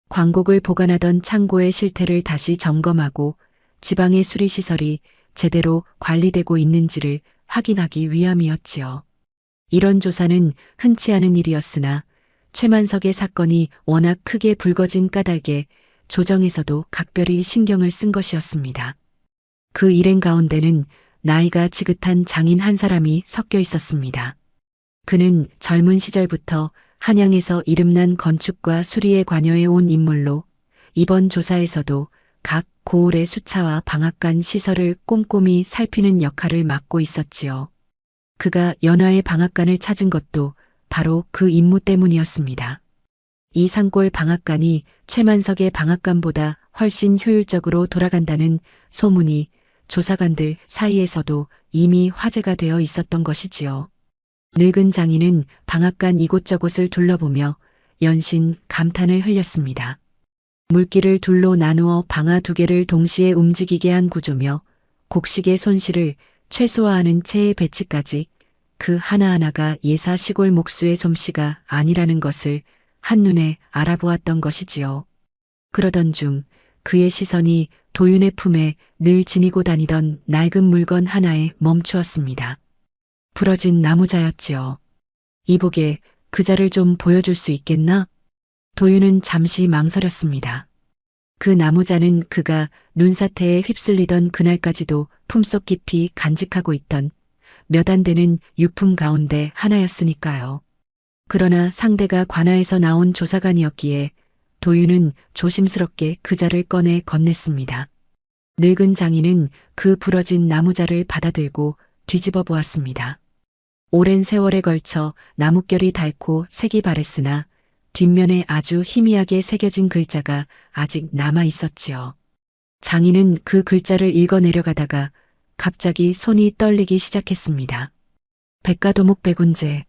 광곡을 보관하던 창고의 실태를 다시 점검하고 지방의 수리시설이 제대로 관리되고 있는지를 확인하기 위함이었지요. 이런 조사는 흔치 않은 일이었으나 최만석의 사건이 워낙 크게 불거진 까닭에 조정에서도 각별히 신경을 쓴 것이었습니다. 그 일행 가운데는 나이가 지긋한 장인 한 사람이 섞여 있었습니다. 그는 젊은 시절부터 한양에서 이름난 건축과 수리에 관여해 온 인물로 이번 조사에서도 각 고을의 수차와 방앗간 시설을 꼼꼼히 살피는 역할을 맡고 있었지요. 그가 연화의 방앗간을 찾은 것도 바로 그 임무 때문이었습니다. 이 산골 방앗간이 최만석의 방앗간보다 훨씬 효율적으로 돌아간다는 소문이 조사관들 사이에서도 이미 화제가 되어 있었던 것이지요. 늙은 장인은 방앗간 이곳저곳을 둘러보며 연신 감탄을 흘렸습니다. 물길을 둘로 나누어 방아 두 개를 동시에 움직이게 한 구조며 곡식의 손실을 최소화하는 채의 배치까지 그 하나하나가 예사 시골 목수의 솜씨가 아니라는 것을 한눈에 알아보았던 것이지요. 그러던 중 그의 시선이 도윤의 품에 늘 지니고 다니던 낡은 물건 하나에 멈추었습니다. 부러진 나무자였지요. 이복에 그 자를 좀 보여줄 수 있겠나? 도윤은 잠시 망설였습니다. 그 나무자는 그가 눈사태에 휩쓸리던 그날까지도 품속 깊이 간직하고 있던 몇 안 되는 유품 가운데 하나였으니까요. 그러나 상대가 관아에서 나온 조사관이었기에 도윤은 조심스럽게 그 자를 꺼내 건넸습니다. 늙은 장인은 그 부러진 나무자를 받아들고 뒤집어 보았습니다. 오랜 세월에 걸쳐 나뭇결이 닳고 색이 바랬으나 뒷면에 아주 희미하게 새겨진 글자가 아직 남아 있었지요. 장인은 그 글자를 읽어 내려가다가 갑자기 손이 떨리기 시작했습니다. 백가도목 백운재.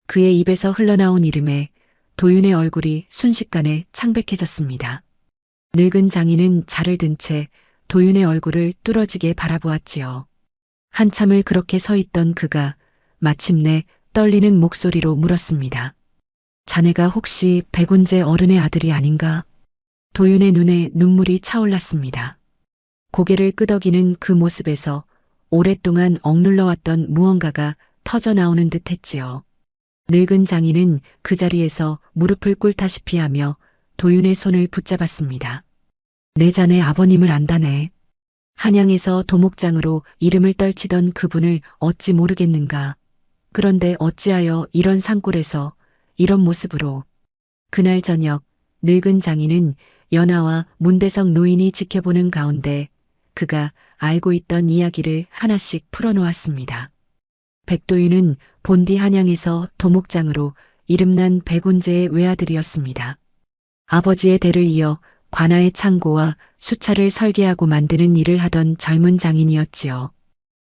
그의 입에서 흘러나온 이름에 도윤의 얼굴이 순식간에 창백해졌습니다. 늙은 장인은 자를 든 채 도윤의 얼굴을 뚫어지게 바라보았지요. 한참을 그렇게 서 있던 그가 마침내 떨리는 목소리로 물었습니다. 자네가 혹시 백운재 어른의 아들이 아닌가? 도윤의 눈에 눈물이 차올랐습니다. 고개를 끄덕이는 그 모습에서 오랫동안 억눌러왔던 무언가가 터져나오는 듯 했지요. 늙은 장인은 그 자리에서 무릎을 꿇다시피 하며 도윤의 손을 붙잡았습니다. 내 자네 아버님을 안다네. 한양에서 도목장으로 이름을 떨치던 그분을 어찌 모르겠는가. 그런데 어찌하여 이런 산골에서 이런 모습으로. 그날 저녁 늙은 장인은 연하와 문대성 노인이 지켜보는 가운데 그가 알고 있던 이야기를 하나씩 풀어놓았습니다. 백도윤은 본디 한양에서 도목장으로 이름난 백운재의 외아들이었습니다. 아버지의 대를 이어 관아의 창고와 수차를 설계하고 만드는 일을 하던 젊은 장인이었지요.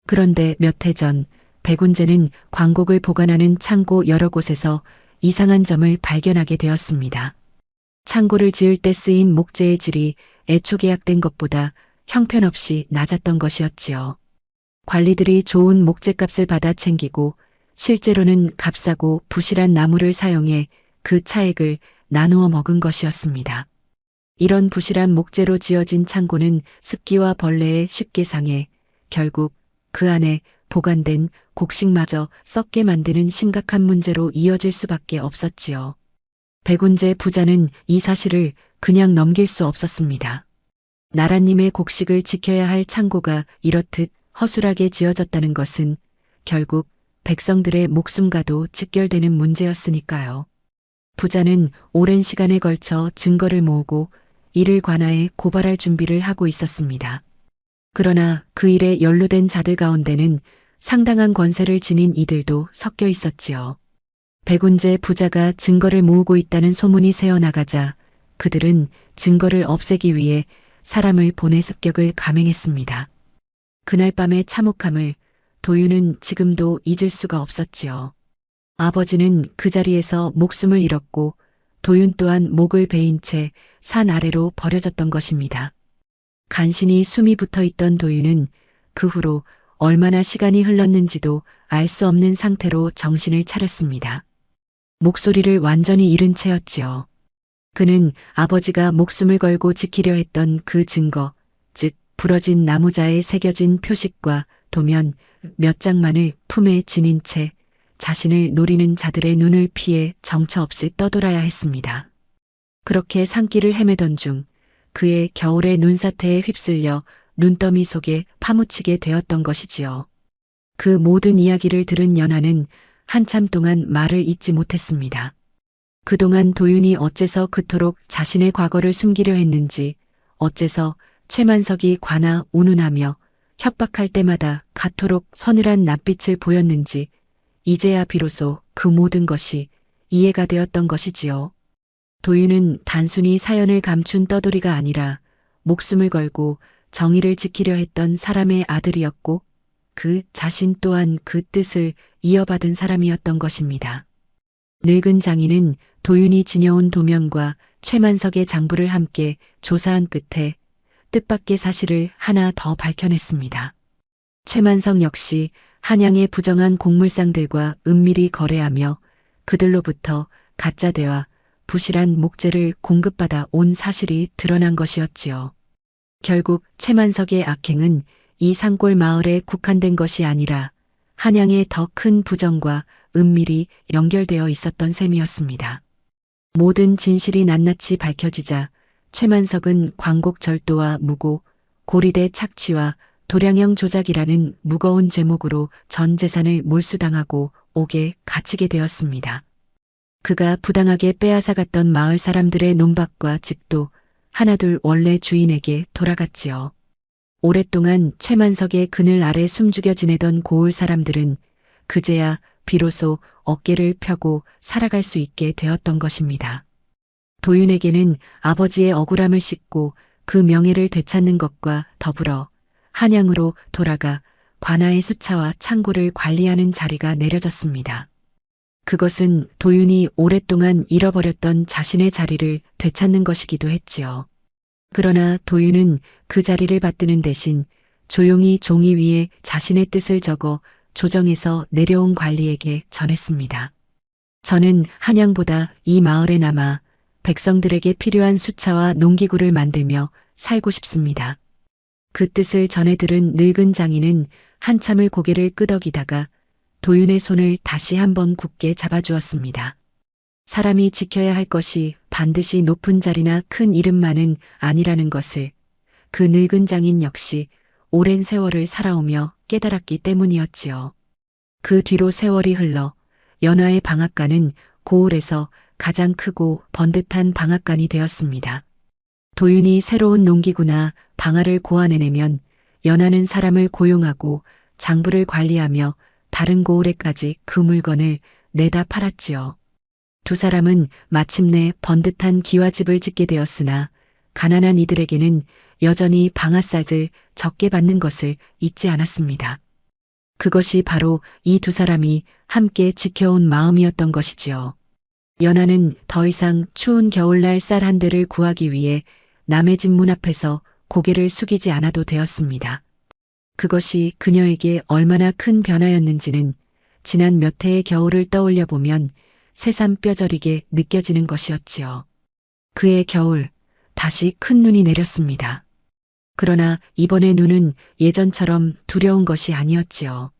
그런데 몇 해 전 백운재는 광곡을 보관하는 창고 여러 곳에서 이상한 점을 발견하게 되었습니다. 창고를 지을 때 쓰인 목재의 질이 애초 계약된 것보다 형편없이 낮았던 것이었지요. 관리들이 좋은 목재값을 받아 챙기고 실제로는 값싸고 부실한 나무를 사용해 그 차액을 나누어 먹은 것이었습니다. 이런 부실한 목재로 지어진 창고는 습기와 벌레에 쉽게 상해 결국 그 안에 보관된 곡식마저 썩게 만드는 심각한 문제로 이어질 수밖에 없었지요. 백운재 부자는 이 사실을 그냥 넘길 수 없었습니다. 나라님의 곡식을 지켜야 할 창고가 이렇듯 허술하게 지어졌다는 것은 결국 백성들의 목숨과도 직결되는 문제였으니까요. 부자는 오랜 시간에 걸쳐 증거를 모으고 이를 관하에 고발할 준비를 하고 있었습니다. 그러나 그 일에 연루된 자들 가운데는 상당한 권세를 지닌 이들도 섞여 있었지요. 백운재 부자가 증거를 모으고 있다는 소문이 새어나가자 그들은 증거를 없애기 위해 사람을 보내 습격을 감행했습니다. 그날 밤의 참혹함을 도윤은 지금도 잊을 수가 없었지요. 아버지는 그 자리에서 목숨을 잃었고 도윤 또한 목을 베인 채 산 아래로 버려졌던 것입니다. 간신히 숨이 붙어 있던 도윤은 그 후로 얼마나 시간이 흘렀는지도 알 수 없는 상태로 정신을 차렸습니다. 목소리를 완전히 잃은 채였지요. 그는 아버지가 목숨을 걸고 지키려 했던 그 증거, 즉 부러진 나무자에 새겨진 표식과 도면 몇 장만을 품에 지닌 채 자신을 노리는 자들의 눈을 피해 정처 없이 떠돌아야 했습니다. 그렇게 산길을 헤매던 중 그의 겨울의 눈사태에 휩쓸려 눈더미 속에 파묻히게 되었던 것이지요. 그 모든 이야기를 들은 연하는 한참 동안 말을 잇지 못했습니다. 그동안 도윤이 어째서 그토록 자신의 과거를 숨기려 했는지, 어째서 최만석이 관아 운운하며 협박할 때마다 가토록 서늘한 낯빛을 보였는지, 이제야 비로소 그 모든 것이 이해가 되었던 것이지요. 도윤은 단순히 사연을 감춘 떠돌이가 아니라 목숨을 걸고 정의를 지키려 했던 사람의 아들이었고, 그 자신 또한 그 뜻을 이어받은 사람이었던 것입니다. 늙은 장인은 도윤이 지녀온 도면과 최만석의 장부를 함께 조사한 끝에 뜻밖의 사실을 하나 더 밝혀냈습니다. 최만석 역시 한양의 부정한 곡물상들과 은밀히 거래하며 그들로부터 가짜대와 부실한 목재를 공급받아 온 사실이 드러난 것이었지요. 결국 최만석의 악행은 이 산골 마을에 국한된 것이 아니라 한양의 더 큰 부정과 은밀히 연결되어 있었던 셈이었습니다. 모든 진실이 낱낱이 밝혀지자 최만석은 광곡절도와 무고, 고리대 착취와 도량형 조작이라는 무거운 죄목으로 전 재산을 몰수당하고 옥에 갇히게 되었습니다. 그가 부당하게 빼앗아갔던 마을 사람들의 논밭과 집도 하나둘 원래 주인에게 돌아갔지요. 오랫동안 최만석의 그늘 아래 숨죽여 지내던 고을 사람들은 그제야 비로소 어깨를 펴고 살아갈 수 있게 되었던 것입니다. 도윤에게는 아버지의 억울함을 씻고 그 명예를 되찾는 것과 더불어 한양으로 돌아가 관아의 수차와 창고를 관리하는 자리가 내려졌습니다. 그것은 도윤이 오랫동안 잃어버렸던 자신의 자리를 되찾는 것이기도 했지요. 그러나 도윤은 그 자리를 받드는 대신 조용히 종이 위에 자신의 뜻을 적어 조정에서 내려온 관리에게 전했습니다. 저는 한양보다 이 마을에 남아 백성들에게 필요한 수차와 농기구를 만들며 살고 싶습니다. 그 뜻을 전해 들은 늙은 장인은 한참을 고개를 끄덕이다가 도윤의 손을 다시 한번 굳게 잡아주었습니다. 사람이 지켜야 할 것이 반드시 높은 자리나 큰 이름만은 아니라는 것을 그 늙은 장인 역시 오랜 세월을 살아오며 깨달았기 때문이었지요. 그 뒤로 세월이 흘러 연하의 방앗간은 고을에서 가장 크고 번듯한 방앗간이 되었습니다. 도윤이 새로운 농기구나 방아를 고안해내면 연하는 사람을 고용하고 장부를 관리하며 다른 고을에까지 그 물건을 내다 팔았지요. 두 사람은 마침내 번듯한 기와집을 짓게 되었으나 가난한 이들에게는 여전히 방앗싹을 적게 받는 것을 잊지 않았습니다. 그것이 바로 이 두 사람이 함께 지켜온 마음이었던 것이지요. 연하는 더 이상 추운 겨울날 쌀 한 대를 구하기 위해 남의 집 문 앞에서 고개를 숙이지 않아도 되었습니다. 그것이 그녀에게 얼마나 큰 변화였는지는 지난 몇 해의 겨울을 떠올려 보면 새삼 뼈저리게 느껴지는 것이었지요. 그해 겨울, 다시 큰 눈이 내렸습니다. 그러나 이번의 눈은 예전처럼 두려운 것이 아니었지요.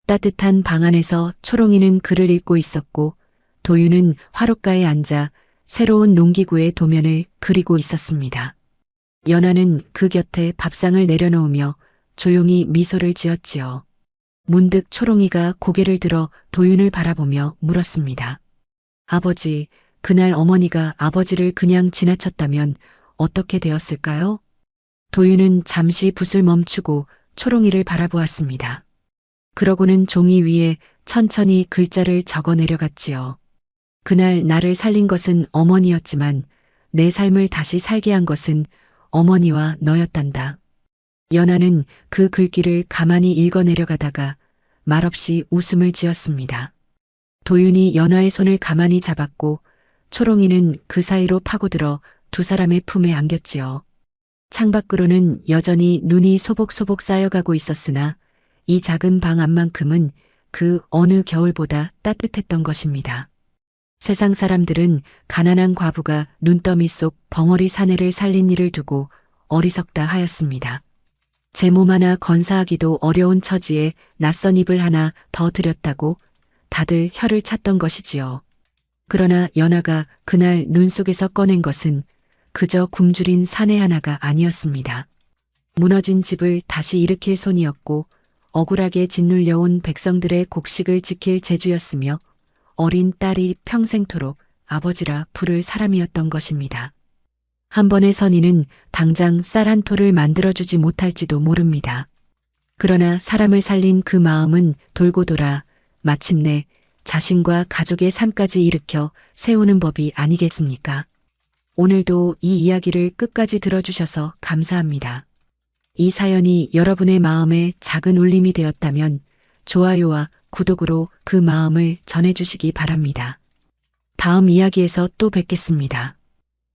따뜻한 방 안에서 초롱이는 글을 읽고 있었고 도윤은 화롯가에 앉아 새로운 농기구의 도면을 그리고 있었습니다. 연하는 그 곁에 밥상을 내려놓으며 조용히 미소를 지었지요. 문득 초롱이가 고개를 들어 도윤을 바라보며 물었습니다. 아버지, 그날 어머니가 아버지를 그냥 지나쳤다면 어떻게 되었을까요? 도윤은 잠시 붓을 멈추고 초롱이를 바라보았습니다. 그러고는 종이 위에 천천히 글자를 적어 내려갔지요. 그날 나를 살린 것은 어머니였지만 내 삶을 다시 살게 한 것은 어머니와 너였단다. 연하는 그 글귀를 가만히 읽어 내려가다가 말없이 웃음을 지었습니다. 도윤이 연하의 손을 가만히 잡았고 초롱이는 그 사이로 파고들어 두 사람의 품에 안겼지요. 창밖으로는 여전히 눈이 소복소복 쌓여가고 있었으나 이 작은 방 안만큼은 그 어느 겨울보다 따뜻했던 것입니다. 세상 사람들은 가난한 과부가 눈더미 속 벙어리 사내를 살린 일을 두고 어리석다 하였습니다. 제 몸 하나 건사하기도 어려운 처지에 낯선 입을 하나 더 들였다고 다들 혀를 찼던 것이지요. 그러나 연하가 그날 눈 속에서 꺼낸 것은 그저 굶주린 사내 하나가 아니었습니다. 무너진 집을 다시 일으킬 손이었고 억울하게 짓눌려온 백성들의 곡식을 지킬 제주였으며 어린 딸이 평생토록 아버지라 부를 사람이었던 것입니다. 한 번의 선의는 당장 쌀 한 토를 만들어주지 못할지도 모릅니다. 그러나 사람을 살린 그 마음은 돌고 돌아 마침내 자신과 가족의 삶까지 일으켜 세우는 법이 아니겠습니까? 오늘도 이 이야기를 끝까지 들어주셔서 감사합니다. 이 사연이 여러분의 마음에 작은 울림이 되었다면 좋아요와 구독으로 그 마음을 전해주시기 바랍니다. 다음 이야기에서 또 뵙겠습니다.